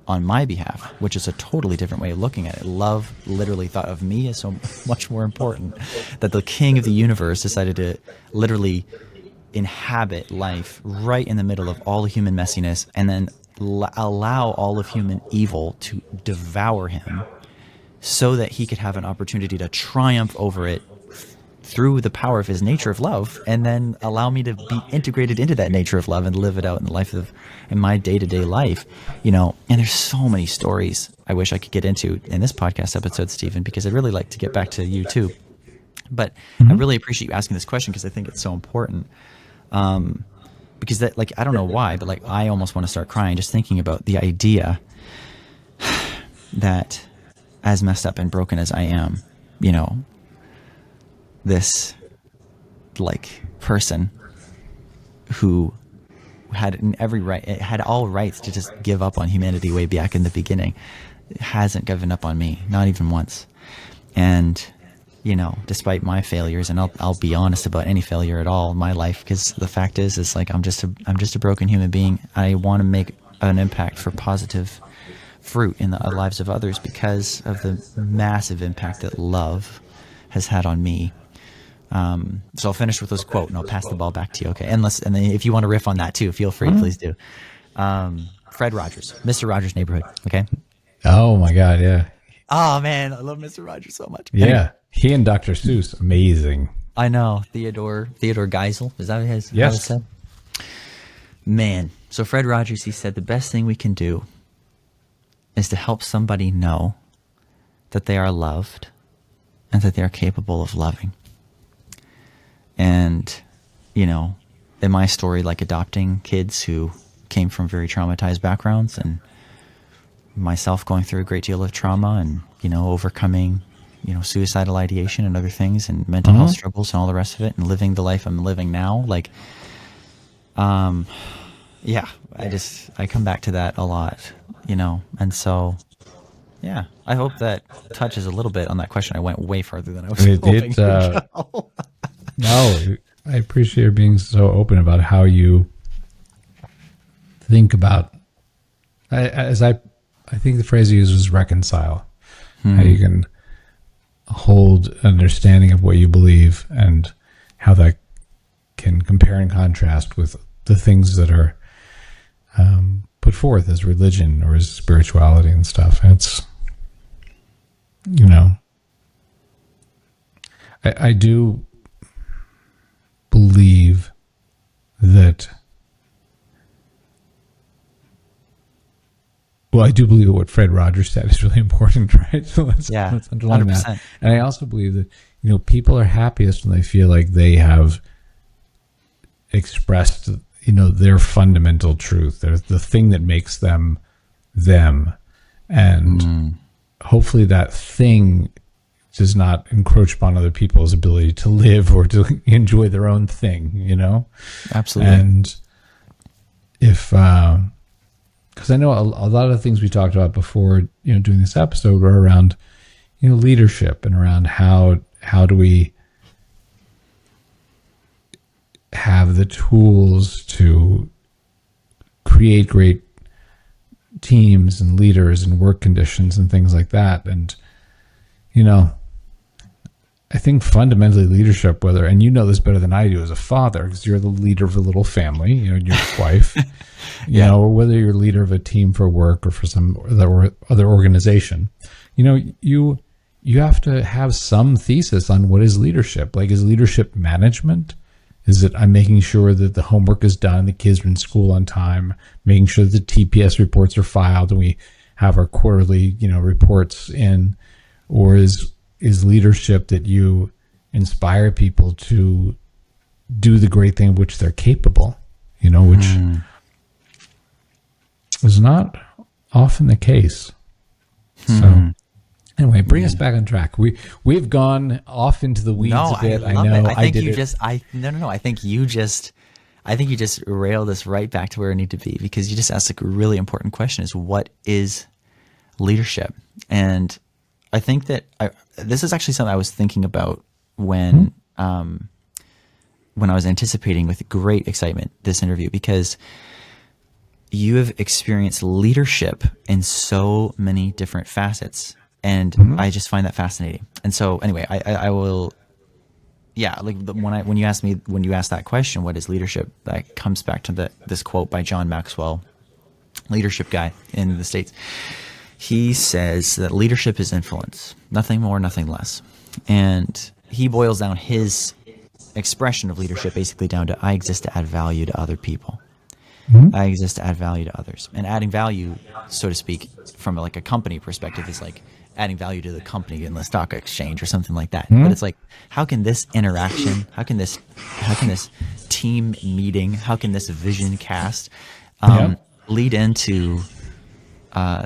on my behalf, which is a totally different way of looking at it. Love literally thought of me as so much more important, that the king of the universe decided to literally inhabit life right in the middle of all the human messiness, and then allow all of human evil to devour him so that he could have an opportunity to triumph over it through the power of his nature of love, and then allow me to be integrated into that nature of love and live it out in my day-to-day life. And there's so many stories I wish I could get into in this podcast episode, Stephen, because I'd really like to get back to you too. But I really appreciate you asking this question, because I think it's so important. Because that, like, I don't know why, but like, I almost want to start crying just thinking about the idea that, as messed up and broken as I am, this like person who had all rights to just give up on humanity way back in the beginning, hasn't given up on me, not even once. And despite my failures, and I'll be honest about any failure at all in my life, because the fact is like, I'm just a broken human being. I want to make an impact for positive fruit in the lives of others because of the massive impact that love has had on me. So I'll finish with this quote, and I'll pass the ball back to you. Okay. And then if you want to riff on that too, feel free, please do. Fred Rogers, Mr. Rogers' Neighborhood. Okay. Oh my God. Yeah. Oh man, I love Mr. Rogers so much. Yeah. Anyway. He and Dr. Seuss, amazing. I know. Theodore Geisel. Is that what his yes. said? Man. So Fred Rogers, he said, the best thing we can do is to help somebody know that they are loved and that they are capable of loving. And, in my story, like adopting kids who came from very traumatized backgrounds, and myself going through a great deal of trauma, and, overcoming, suicidal ideation and other things, and mental health struggles and all the rest of it, and living the life I'm living now. Like, I come back to that a lot, and so Yeah, I hope that touches a little bit on that question. I went way farther than I was It, hoping it to go. no, I appreciate you being so open about how you think about. I think the phrase you used was reconcile. How you can hold understanding of what you believe and how that can compare and contrast with the things that are put forth as religion or as spirituality and stuff. And it's, I do believe that, well, I do believe that what Fred Rogers said is really important, right? So let's underline 100%. that. And I also believe that, people are happiest when they feel like they have expressed, their fundamental truth. They're the thing that makes them them. And hopefully that thing does not encroach upon other people's ability to live or to enjoy their own thing, Absolutely. And if, because I know a lot of the things we talked about before, doing this episode were around, leadership and around how do we have the tools to create great teams and leaders and work conditions and things like that. And, I think fundamentally leadership, and you know this better than I do as a father, because you're the leader of a little family, your wife, or whether you're leader of a team for work or for some other organization, you have to have some thesis on what is leadership. Like, is leadership management? Is it I'm making sure that the homework is done, the kids are in school on time, making sure that the TPS reports are filed and we have our quarterly, reports in? Or is leadership that you inspire people to do the great thing of which they're capable, which is not often the case. So anyway, bring us back on track. We've gone off into the weeds a bit. I know. I think you just railed us right back to where we need to be, because you just asked a really important question: is what is leadership? And I think that this is actually something I was thinking about when I was anticipating with great excitement this interview, because you have experienced leadership in so many different facets, and I just find that fascinating. And so, anyway, I will, when you asked that question, what is leadership? That comes back to this quote by John Maxwell, leadership guy in the States. He says that leadership is influence, nothing more, nothing less. And he boils down his expression of leadership basically down to: I exist to add value to other people. I exist to add value to others. And adding value, so to speak, from a company perspective, is like adding value to the company in the stock exchange or something like that. But it's like, how can this interaction, how can this team meeting, how can this vision cast lead into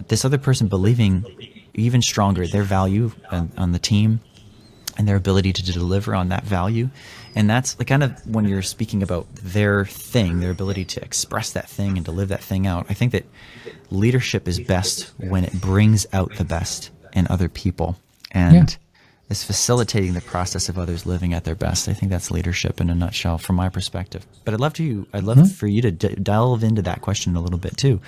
this other person believing even stronger their value on the team and their ability to deliver on that value? And that's the kind of, when you're speaking about their thing, their ability to express that thing and to live that thing out, I think that leadership is best when it brings out the best in other people and is facilitating the process of others living at their best. I think that's leadership in a nutshell from my perspective. But I'd love for you to delve into that question a little bit too.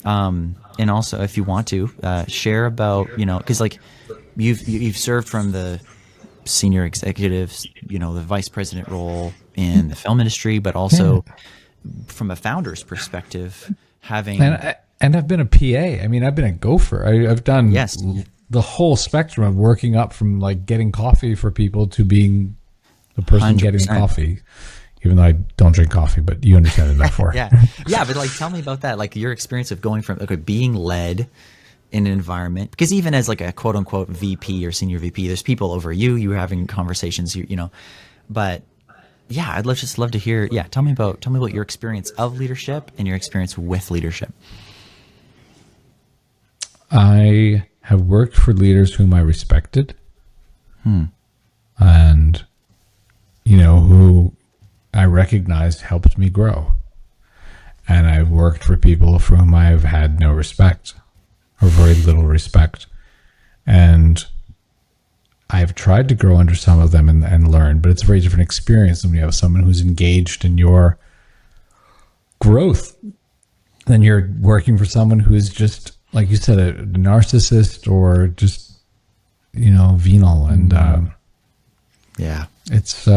And also, if you want to share about, because you've served from the senior executives, the vice president role in the film industry, but also from a founder's perspective, having and I've been a PA. I mean, I've been a gopher. I've done the whole spectrum of working up from getting coffee for people to being the person 100%. Getting coffee. Even though I don't drink coffee, but you understand the metaphor. Yeah, but tell me about that. Your experience of going from being led in an environment, because even as a quote unquote VP or senior VP, there's people over you. You're having conversations. But yeah, I'd love to hear. Yeah, tell me about your experience of leadership and your experience with leadership. I have worked for leaders whom I respected, and who I recognized helped me grow. And I've worked for people for whom I've had no respect. or very little respect. And I've tried to grow under some of them and learn, but it's a very different experience when you have someone who's engaged in your growth than you're working for someone who is just, like you said, a narcissist or just, venal. And it's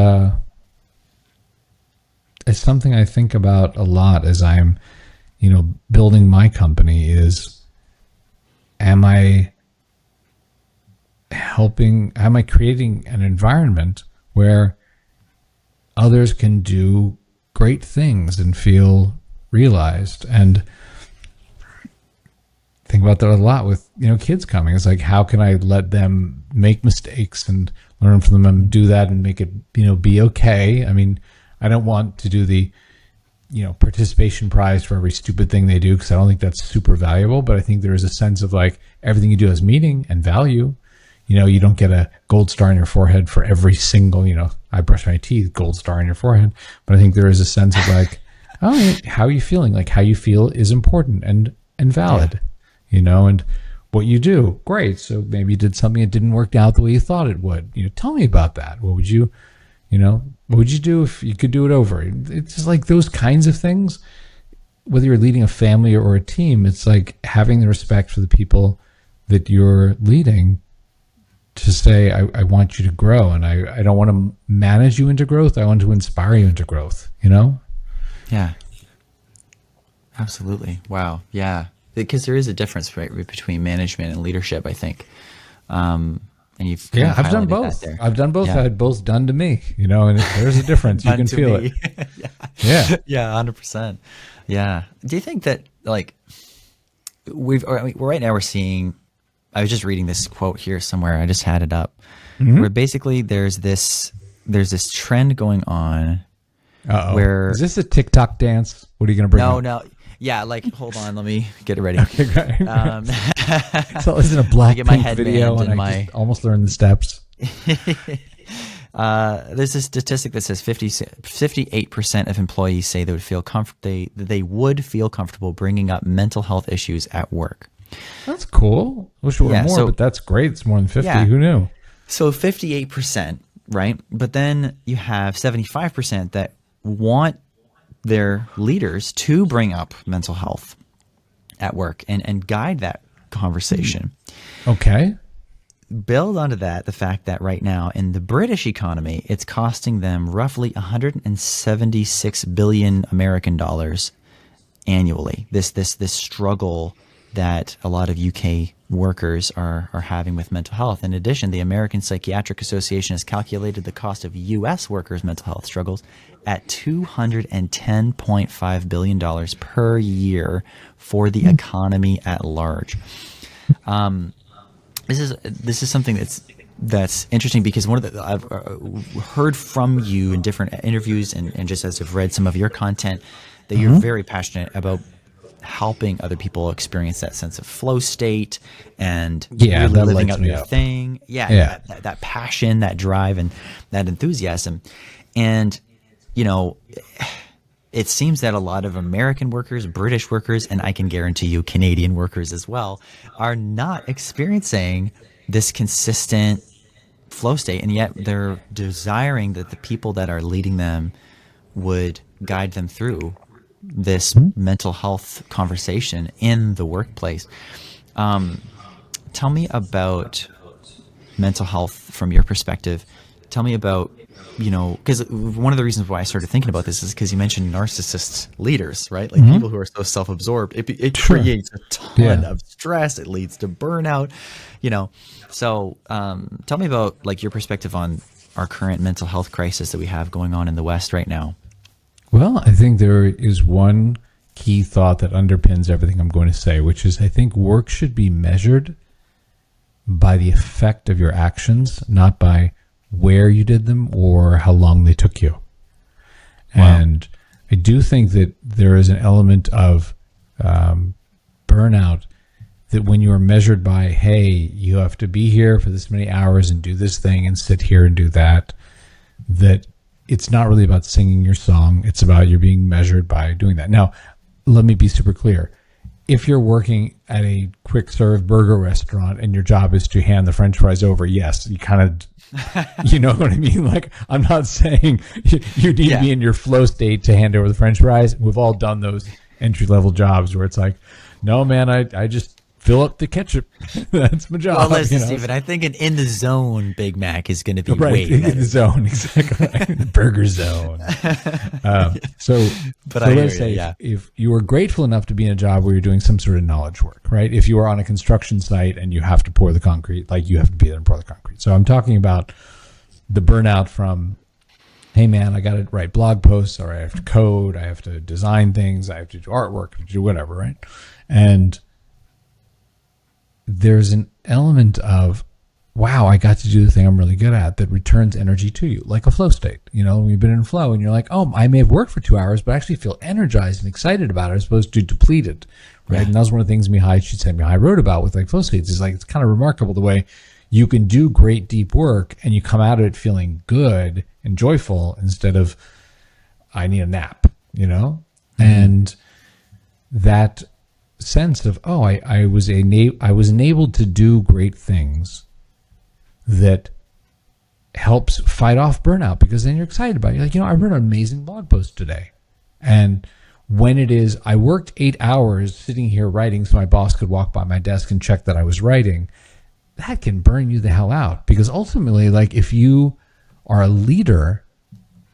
something I think about a lot as I'm, building my company is, am I creating an environment where others can do great things and feel realized? And think about that a lot with, kids coming. It's like, how can I let them make mistakes and learn from them and do that and make it, be okay? I mean, I don't want to do the, participation prize for every stupid thing they do, because I don't think that's super valuable. But I think there is a sense of like everything you do has meaning and value. You don't get a gold star on your forehead for every single, I brush my teeth, gold star on your forehead. But I think there is a sense of like, oh, how are you feeling? Like how you feel is important and valid, and what you do, great. So maybe you did something that didn't work out the way you thought it would. Tell me about that. What would you do if you could do it over? It's just like those kinds of things, whether you're leading a family or a team, it's like having the respect for the people that you're leading to say, I want you to grow, and I don't want to manage you into growth. I want to inspire you into growth, Yeah, absolutely. Wow. Yeah. Because there is a difference, right, between management and leadership, I think. And you've I've done both. I've done both. I had both done to me, and there's a difference. You can feel it. Yeah, 100%. Yeah. Do you think that like right now we're seeing? I was just reading this quote here somewhere. I just had it up, where basically there's this trend going on. Where is this a TikTok dance? What are you going to bring up? No. Yeah, like, hold on, let me get it ready. Okay, great. So it's in a Blackpink video, and I just almost learned the steps. There's a statistic that says 58% of employees say they would feel comfortable bringing up mental health issues at work. That's cool. Wish it were more, but that's great. It's more than 50. Yeah. Who knew? So 58%, right? But then you have 75% that want their leaders to bring up mental health at work and guide that conversation. Okay. Build onto that the fact that right now in the British economy, it's costing them roughly 176 billion American dollars annually. This struggle that a lot of UK workers are having with mental health. In addition, the American Psychiatric Association has calculated the cost of US workers' mental health struggles at $210.5 billion per year for the economy at large. This is something that's interesting, because one of the I've heard from you in different interviews and just as I've read some of your content that you're very passionate about helping other people experience that sense of flow state and really living out your thing. That passion, that drive, and that enthusiasm. And it seems that a lot of American workers, British workers, and I can guarantee you Canadian workers as well, are not experiencing this consistent flow state. And yet they're desiring that the people that are leading them would guide them through this mental health conversation in the workplace. Tell me about mental health from your perspective. Tell me about, because one of the reasons why I started thinking about this is because you mentioned narcissist leaders, right? Like people who are so self-absorbed. It creates a ton of stress. It leads to burnout, So tell me about like your perspective on our current mental health crisis that we have going on in the West right now. Well, I think there is one key thought that underpins everything I'm going to say, which is I think work should be measured by the effect of your actions, not by where you did them or how long they took you. Wow. And I do think that there is an element of burnout that when you are measured by, hey, you have to be here for this many hours and do this thing and sit here and do that, that it's not really about singing your song. It's about you're being measured by doing that. Now, let me be super clear. if you're working at a quick serve burger restaurant and your job is to hand the French fries over, yes, you kind of, you know what I mean? Like, I'm not saying you need to be in your flow state to hand over the French fries. We've all done those entry level jobs where it's like, no, man, I just fill up the ketchup. That's my job. Well, listen, Stephen, I think an in the zone Big Mac is going to be right, way better. In the zone, exactly. Burger zone. So let's say if you were grateful enough to be in a job where you're doing some sort of knowledge work, right? If you are on a construction site and you have to pour the concrete, like you have to be there and pour the concrete. So I'm talking about the burnout from, hey man, I got to write blog posts, or I have to code, I have to design things, I have to do artwork, do whatever, right? And there's an element of, wow, I got to do the thing I'm really good at that returns energy to you, like a flow state. You know, we've been in flow and you're like, oh, I may have worked for 2 hours, but I actually feel energized and excited about it as opposed to depleted, right? Yeah. And that was one of the things Mihai wrote about with like flow states. Is like, it's kind of remarkable the way you can do great deep work and you come out of it feeling good and joyful instead of, I need a nap, you know? Mm-hmm. And that sense of, oh, I was enabled to do great things that helps fight off burnout, because then you're excited about it. You're like, you know, I wrote an amazing blog post today. And when it is, I worked 8 hours sitting here writing so my boss could walk by my desk and check that I was writing, that can burn you the hell out. Because ultimately, like, if you are a leader,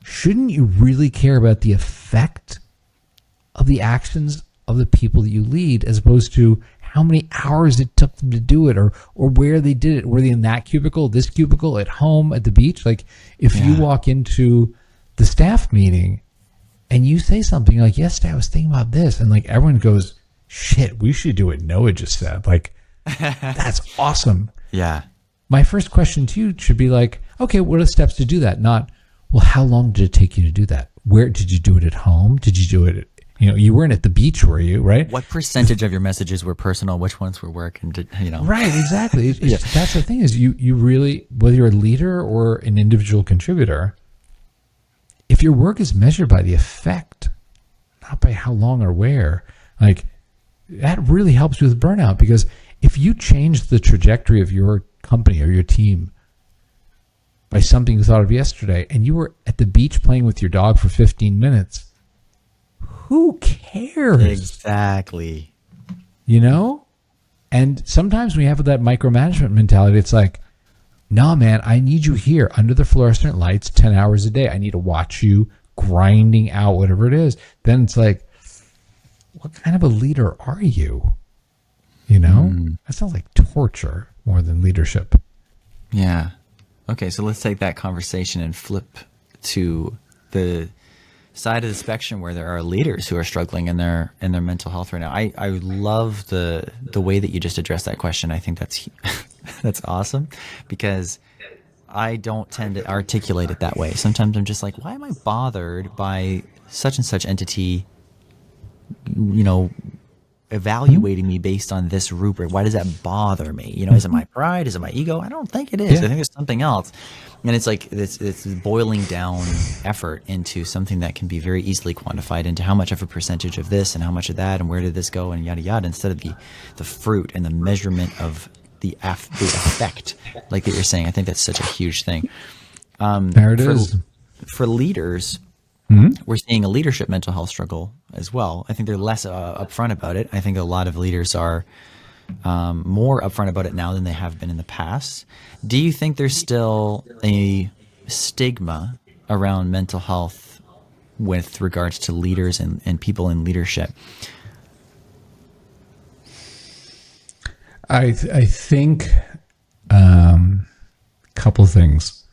shouldn't you really care about the effect of the actions of the people that you lead, as opposed to how many hours it took them to do it, or where they did it? Were they in that cubicle, this cubicle, at home, at the beach? Like, if you walk into the staff meeting and you say something like, yesterday I was thinking about this, and like everyone goes, shit, we should do what Noah just said. Like, that's awesome. Yeah. My first question to you should be like, okay, what are the steps to do that? Not, well, how long did it take you to do that? Where did you do it? At home? Did you do it at, you know, you weren't at the beach, were you? Right? What percentage of your messages were personal? Which ones were work? And you know, right? Exactly. That's the thing, is you really, whether you're a leader or an individual contributor, if your work is measured by the effect, not by how long or where, like, that really helps with burnout. Because if you change the trajectory of your company or your team by something you thought of yesterday, and you were at the beach playing with your dog for 15 minutes, who cares? Exactly. You know? And sometimes we have that micromanagement mentality. It's like, no, man, I need you here under the fluorescent lights 10 hours a day. I need to watch you grinding out whatever it is. Then it's like, what kind of a leader are you? You know? That sounds like torture more than leadership. Yeah. Okay, so let's take that conversation and flip to the side of the spectrum where there are leaders who are struggling in their mental health right now. I love the way that you just addressed that question. I think that's that's awesome, because I don't tend to articulate it that way. Sometimes I'm just like, why am I bothered by such and such entity, you know, evaluating me based on this rubric? Why does that bother me? You know, is it my pride? Is it my ego? I don't think it is. I think it's something else. And it's like it's boiling down effort into something that can be very easily quantified into how much of a percentage of this and how much of that and where did this go and yada yada, instead of the fruit and the measurement of the effect, like that you're saying. I think that's such a huge thing. There it is. For leaders, we're seeing a leadership mental health struggle as well. I think they're less upfront about it. I think a lot of leaders are more upfront about it now than they have been in the past. Do you think there's still a stigma around mental health with regards to leaders and people in leadership? I think a couple things.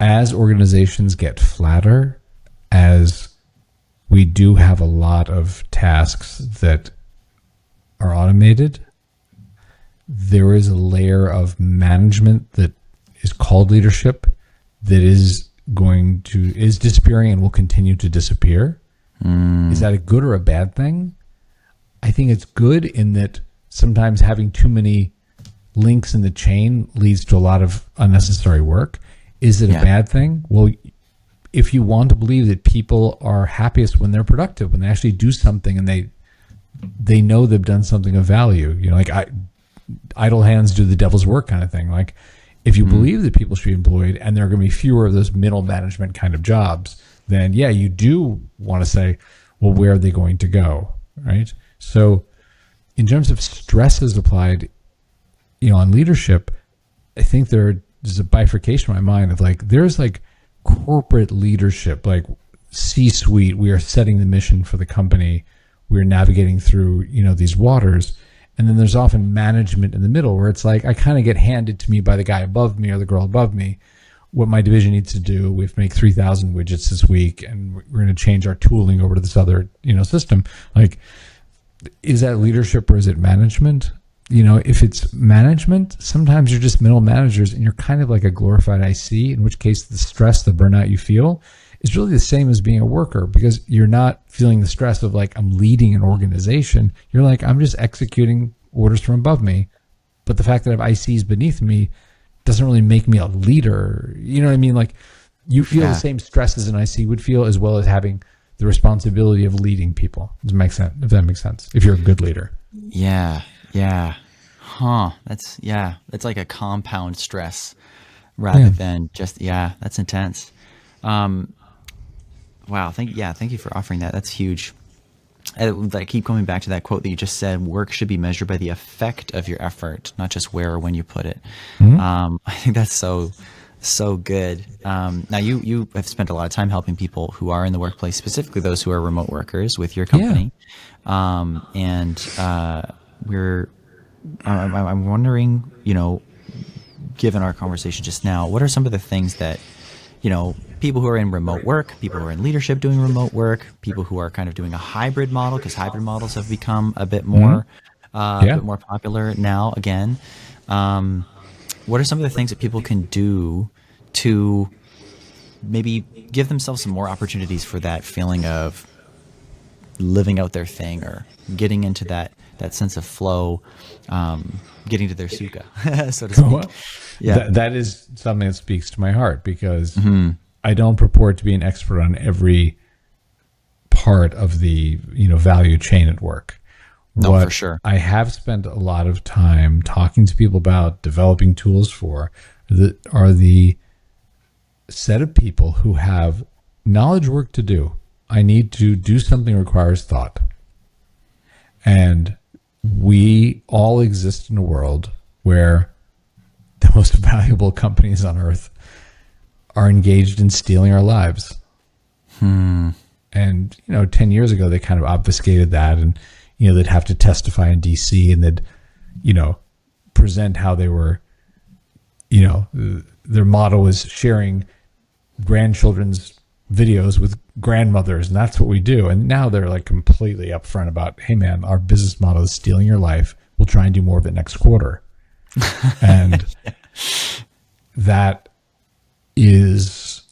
As organizations get flatter, as we do have a lot of tasks that are automated, there is a layer of management that is called leadership that is disappearing and will continue to disappear. Is that a good or a bad thing? I think it's good in that sometimes having too many links in the chain leads to a lot of unnecessary work. Is it a bad thing? Well, if you want to believe that people are happiest when they're productive, when they actually do something and they they know they've done something of value. You know, like idle hands do the devil's work kind of thing. Like if you believe that people should be employed and there are going to be fewer of those middle management kind of jobs, then yeah, you do want to say, well, where are they going to go? Right. So in terms of stresses applied, you know, on leadership, I think there's a bifurcation in my mind of like, there's like corporate leadership, like C-suite, we are setting the mission for the company. We're navigating through, you know, these waters. And then there's often management in the middle where it's like, I kind of get handed to me by the guy above me or the girl above me what my division needs to do. We have to make 3,000 widgets this week and we're going to change our tooling over to this other, you know, system. Like, is that leadership or is it management? You know, if it's management, sometimes you're just middle managers and you're kind of like a glorified IC, in which case the stress, the burnout you feel is really the same as being a worker, because you're not feeling the stress of like, I'm leading an organization. You're like, I'm just executing orders from above me. But the fact that I have ICs beneath me doesn't really make me a leader. You know what I mean? Like you feel the same stress as an IC would feel, as well as having the responsibility of leading people. Does it make sense? If that makes sense, if you're a good leader. Yeah. Yeah. Huh. That's like a compound stress rather than just, that's intense. Wow. Thank you for offering that. That's huge. I keep coming back to that quote that you just said, work should be measured by the effect of your effort, not just where or when you put it. I think that's so good. Now you have spent a lot of time helping people who are in the workplace, specifically those who are remote workers with your company. I'm wondering, you know, given our conversation just now, what are some of the things that, you know, people who are in remote work, people who are in leadership doing remote work, people who are kind of doing a hybrid model, because hybrid models have become a bit more, a bit more popular now again. What are some of the things that people can do to maybe give themselves some more opportunities for that feeling of living out their thing or getting into that sense of flow, getting to their sukha, so to speak? Well, that is something that speaks to my heart, because I don't purport to be an expert on every part of the, you know, value chain at work. No, for sure. I have spent a lot of time talking to people about, developing tools for, are the set of people who have knowledge work to do. I need to do something that requires thought. And we all exist in a world where the most valuable companies on earth are engaged in stealing our lives. And, you know, 10 years ago, they kind of obfuscated that, and, you know, they'd have to testify in DC and they'd, you know, present how they were, you know, their motto was sharing grandchildren's videos with grandmothers, and that's what we do. And now they're like completely upfront about, hey man, our business model is stealing your life. We'll try and do more of it next quarter. And that is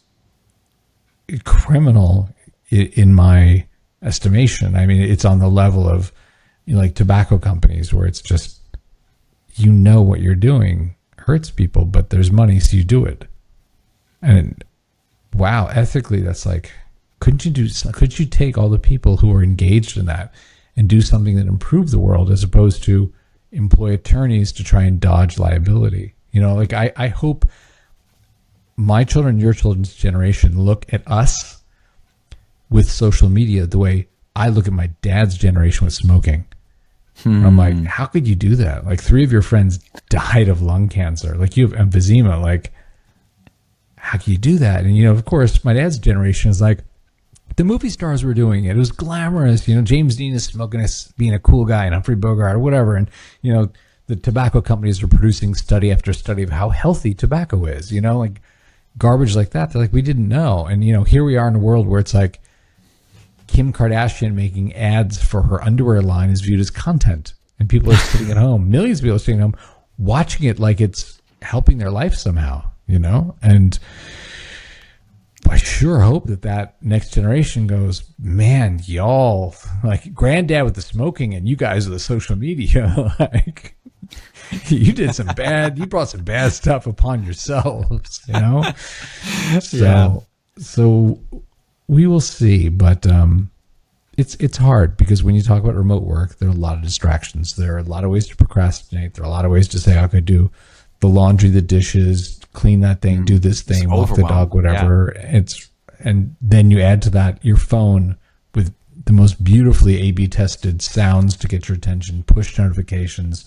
criminal in my estimation. I mean, it's on the level of, you know, like tobacco companies, where it's just, you know, what you're doing hurts people, but there's money, so you do it. And wow, ethically, that's like, could you take all the people who are engaged in that and do something that improves the world, as opposed to employ attorneys to try and dodge liability? You know, like I hope my children, your children's generation, look at us with social media the way I look at my dad's generation with smoking. I'm like, how could you do that? Like 3 of your friends died of lung cancer. Like you have emphysema. Like, how can you do that? And, you know, of course, my dad's generation is like, the movie stars were doing it. It was glamorous. You know, James Dean is smoking, being a cool guy, and Humphrey Bogart or whatever. And, you know, the tobacco companies are producing study after study of how healthy tobacco is, you know, like garbage like that. They're like, we didn't know. And, you know, here we are in a world where it's like Kim Kardashian making ads for her underwear line is viewed as content. And people are sitting at home, millions of people are sitting at home watching it like it's helping their life somehow, you know? And I sure hope that next generation goes, man, y'all, like granddad with the smoking and you guys with the social media, like you brought some bad stuff upon yourselves, you know? So we will see. But it's hard because when you talk about remote work, there are a lot of distractions. There are a lot of ways to procrastinate. There are a lot of ways to say, I could do the laundry, the dishes, clean that thing, do this thing, walk the dog, whatever. Yeah. And then you add to that your phone with the most beautifully A/B tested sounds to get your attention, push notifications,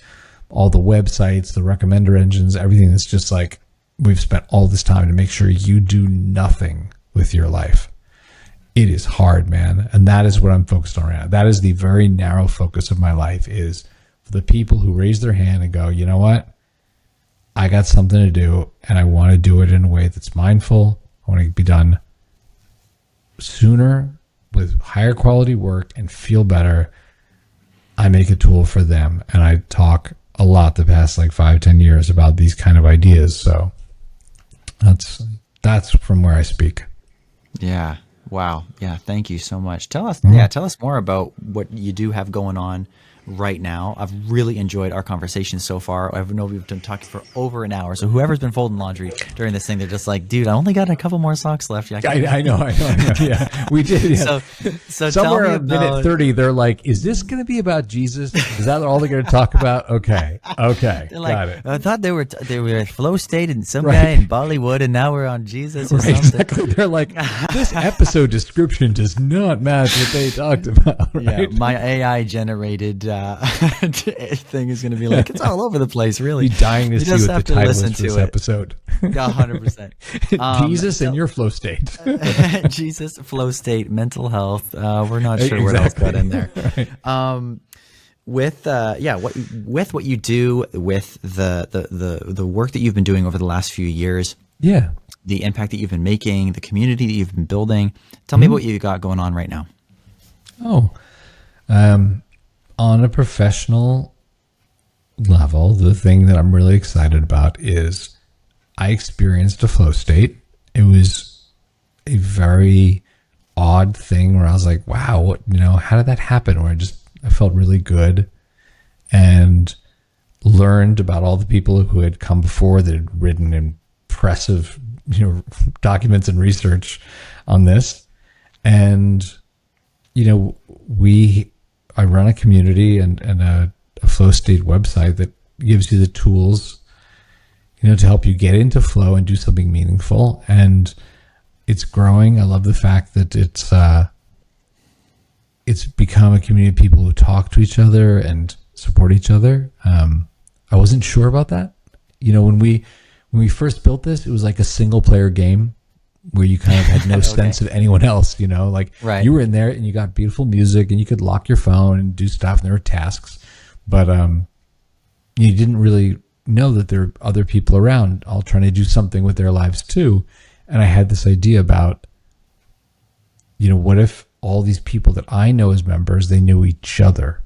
all the websites, the recommender engines, everything that's just like, we've spent all this time to make sure you do nothing with your life. It is hard, man. And that is what I'm focused on right now. That is the very narrow focus of my life, is for the people who raise their hand and go, you know what? I got something to do and I want to do it in a way that's mindful. I want to be done sooner with higher quality work and feel better. I make a tool for them. And I talk a lot the past like 5-10 years about these kind of ideas. So that's from where I speak. Yeah. Wow. Yeah. Thank you so much. Tell us more about what you do have going on right now. I've really enjoyed our conversation so far. I know we've been talking for over an hour. So whoever's been folding laundry during this thing, they're just like, dude, I only got a couple more socks left. I know. Yeah, we did. Yeah. So somewhere tell me at minute 30, they're like, is this going to be about Jesus? Is that all they're going to talk about? Okay. Got it. I thought they were at Flow State and some guy in Bollywood, and now we're on Jesus or something. Exactly. They're like, this episode description does not match what they talked about. Right? Yeah, my AI generated thing is going to be like, it's all over the place, really. Be dying to see what the title is for this episode. 100%. Jesus in your flow state. Jesus, flow state, mental health. We're not sure what else got in there. Right. With what you do, with the work that you've been doing over the last few years, the impact that you've been making, the community that you've been building. Tell me what you got going on right now. On a professional level, the thing that I'm really excited about is I experienced a flow state. It was a very odd thing where I was like, wow, how did that happen? Where I felt really good and learned about all the people who had come before that had written impressive, documents and research on this. And, I run a community and a flow state website that gives you the tools, to help you get into flow and do something meaningful. And it's growing. I love the fact that it's become a community of people who talk to each other and support each other. I wasn't sure about that. When we first built this, it was like a single player game where you kind of had no sense of anyone else, right. You were in there and you got beautiful music and you could lock your phone and do stuff and there were tasks, but you didn't really know that there were other people around all trying to do something with their lives too. And I had this idea about, what if all these people that I know as members, they knew each other?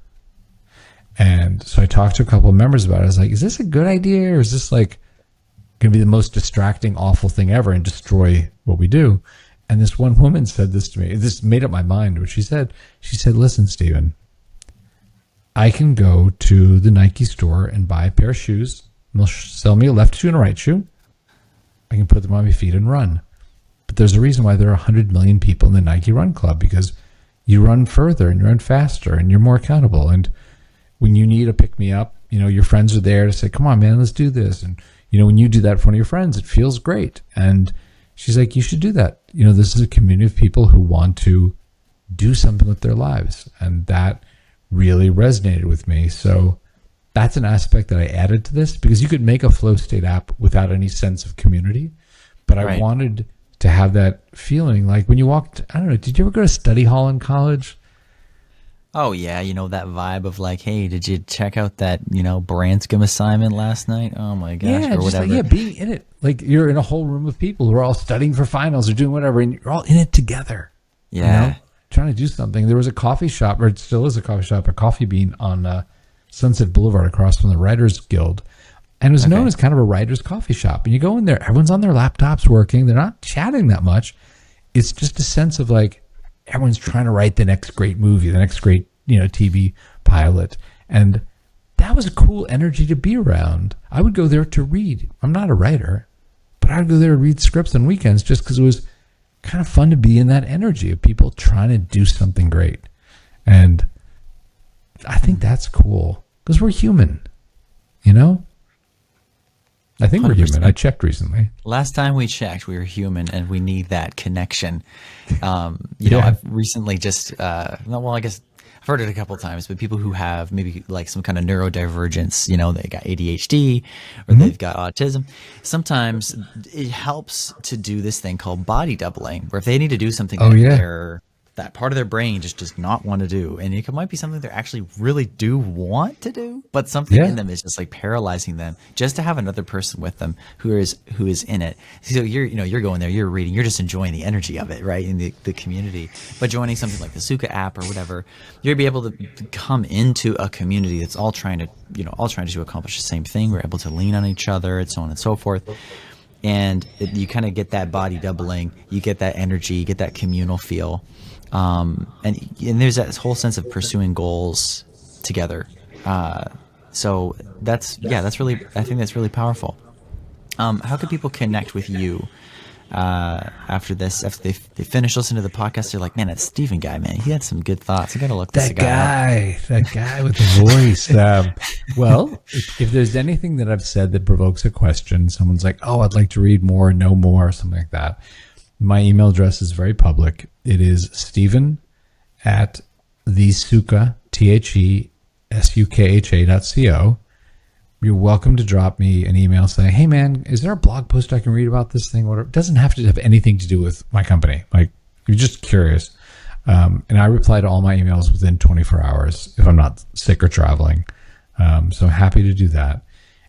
And so I talked to a couple of members about it. I was like, is this a good idea, or is this like going to be the most distracting, awful thing ever and destroy what we do? And this one woman said this to me. This made up my mind. What she said, listen, Stephen, I can go to the Nike store and buy a pair of shoes. And they'll sell me a left shoe and a right shoe. I can put them on my feet and run. But there's a reason why there are 100 million people in the Nike Run Club, because you run further and you run faster and you're more accountable. And when you need a pick-me-up, your friends are there to say, come on, man, let's do this. And when you do that for one of your friends, it feels great. And she's like, you should do that. This is a community of people who want to do something with their lives. And that really resonated with me. So that's an aspect that I added to this, because you could make a flow state app without any sense of community. But right. I wanted to have that feeling like when you walked, I don't know, did you ever go to study hall in college? Oh, yeah. That vibe of like, hey, did you check out that, Branscombe assignment last night? Oh, my gosh. Yeah, or whatever. Being in it. Like you're in a whole room of people who are all studying for finals or doing whatever, and you're all in it together. Yeah. Trying to do something. There was a coffee shop, or it still is a coffee shop, a Coffee Bean on Sunset Boulevard across from the Writers Guild. And it was known as kind of a writer's coffee shop. And you go in there, everyone's on their laptops working. They're not chatting that much. It's just a sense of like, everyone's trying to write the next great movie, the next great, TV pilot. And that was a cool energy to be around. I would go there to read. I'm not a writer, but I would go there to read scripts on weekends just because it was kind of fun to be in that energy of people trying to do something great. And I think that's cool because we're human, you know? I think 100%. We're human. I checked recently. Last time we checked, we were human, and we need that connection. You know, I've recently just, well, I guess I've heard it a couple of times, but people who have maybe like some kind of neurodivergence, you know, they got ADHD or they've got autism. Sometimes it helps to do this thing called body doubling, where if they need to do something that part of their brain just does not want to do, and it might be something they actually really do want to do, but something in them is just like paralyzing them, just to have another person with them who is in it. So you're going there, you're reading, you're just enjoying the energy of it, right, in the community. But joining something like the Sukha app or whatever, you'll be able to come into a community that's all trying to accomplish the same thing. We're able to lean on each other, and so on and so forth. And you kind of get that body doubling, you get that energy, you get that communal feel. And there's that whole sense of pursuing goals together. So that's really, I think that's really powerful. How can people connect with you after this? After they finish listening to the podcast, they're like, man, that Steven guy, man, he had some good thoughts. I got to look this guy up. That guy with the voice. Well, if there's anything that I've said that provokes a question, someone's like, oh, I'd like to read more, know more, something like that. My email address is very public. It is Steven@thesukha, TheSukha.co. You're welcome to drop me an email saying, hey man, is there a blog post I can read about this thing? Whatever. It doesn't have to have anything to do with my company. Like, you're just curious. And I reply to all my emails within 24 hours if I'm not sick or traveling. So I'm happy to do that.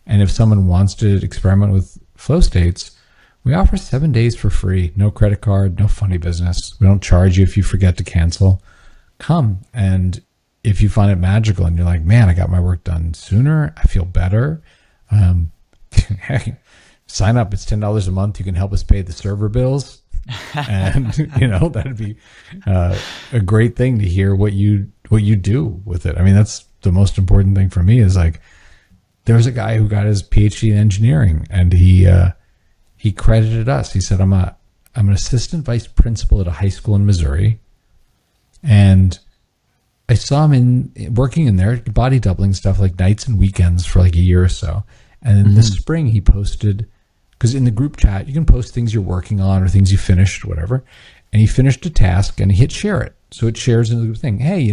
And if someone wants to experiment with flow states, we offer 7 days for free. No credit card, no funny business. We don't charge you if you forget to cancel. Come, and if you find it magical and you're like, man, I got my work done sooner, I feel better, hey, sign up. It's $10 a month. You can help us pay the server bills. And, that'd be a great thing to hear what you do with it. I mean, that's the most important thing for me is like, there's a guy who got his PhD in engineering, and he credited us. He said, I'm an assistant vice principal at a high school in Missouri. And I saw him working in there, body doubling stuff like nights and weekends for like a year or so. And in the spring he posted, because in the group chat, you can post things you're working on or things you finished, whatever. And he finished a task and he hit share it. So it shares into the thing. Hey,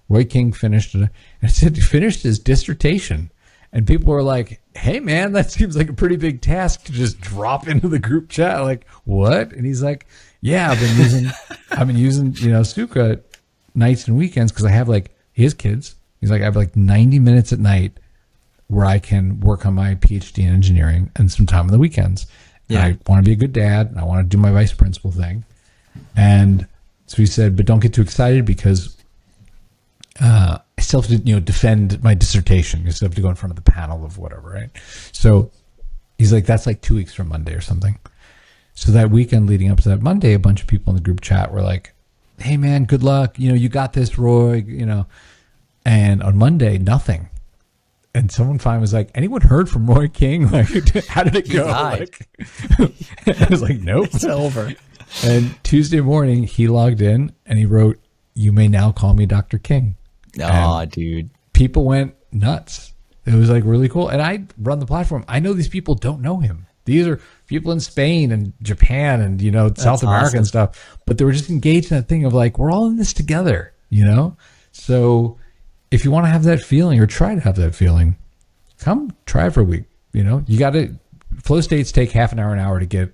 Roy King finished it. And it said he finished his dissertation. And people were like, hey, man, that seems like a pretty big task to just drop into the group chat. Like, what? And he's like, yeah, I've been using, Sukha nights and weekends because I have like his kids. He's like, I have like 90 minutes at night where I can work on my PhD in engineering and some time on the weekends. Yeah. I want to be a good dad and I want to do my vice principal thing. And so he said, but don't get too excited because I still have to, defend my dissertation. I still have to go in front of the panel of whatever, right? So he's like, that's like 2 weeks from Monday or something. So that weekend leading up to that Monday, a bunch of people in the group chat were like, hey man, good luck. You got this, Roy, And on Monday, nothing. And someone finally was like, anyone heard from Roy King? Like, how did it go? Like, I was like, nope. It's over. And Tuesday morning, he logged in and he wrote, you may now call me Dr. King. Oh, dude. People went nuts. It was like really cool. And I run the platform. I know these people don't know him. These are people in Spain and Japan and, South America and stuff. But they were just engaged in that thing of like, we're all in this together, So if you want to have that feeling or try to have that feeling, come try for a week. You got to, flow states take half an hour to get,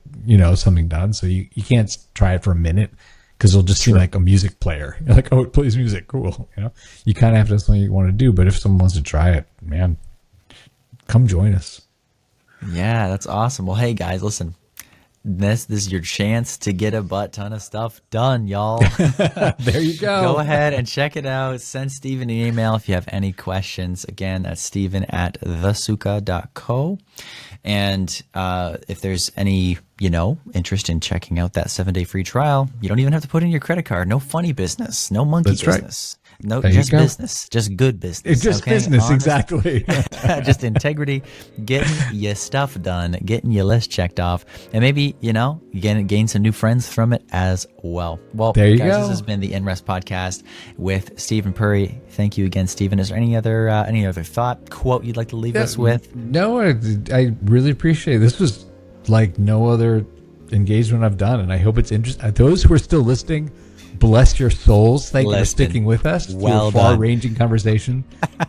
something done. So you can't try it for a minute. Because it'll just seem like a music player. You're like, oh, it plays music, cool. You kind of have to have something you want to do. But if someone wants to try it, man, come join us. Yeah, that's awesome. Well, hey guys, listen, this is your chance to get a butt ton of stuff done, y'all. There you go. Go ahead and check it out. Send Steven an email if you have any questions. Again, that's Steven@thesukha.co. And if there's any, interest in checking out that 7-day free trial, you don't even have to put in your credit card. No funny business, no monkey business. No, There just you go. business, just good business. It's just okay? business, Honest- exactly. just integrity, getting your stuff done, getting your list checked off, and maybe, gain some new friends from it as well. Well, There you guys, go. this has been the InRest podcast with Stephen Puri. Thank you again, Stephen. Is there any other thought, quote you'd like to leave us with? No, I really appreciate it. This was like no other engagement I've done, and I hope it's interesting. Those who are still listening, bless your souls. Thank you for sticking with us through a far-ranging conversation.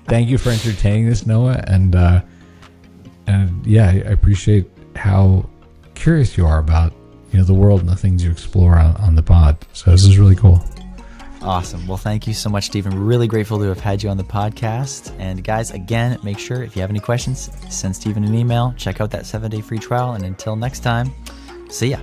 Thank you for entertaining this, Noah. And yeah, I appreciate how curious you are about the world and the things you explore on the pod. So this is really cool. Awesome. Well, thank you so much, Stephen. Really grateful to have had you on the podcast. And guys, again, make sure if you have any questions, send Stephen an email. Check out that 7-day free trial. And until next time, see ya.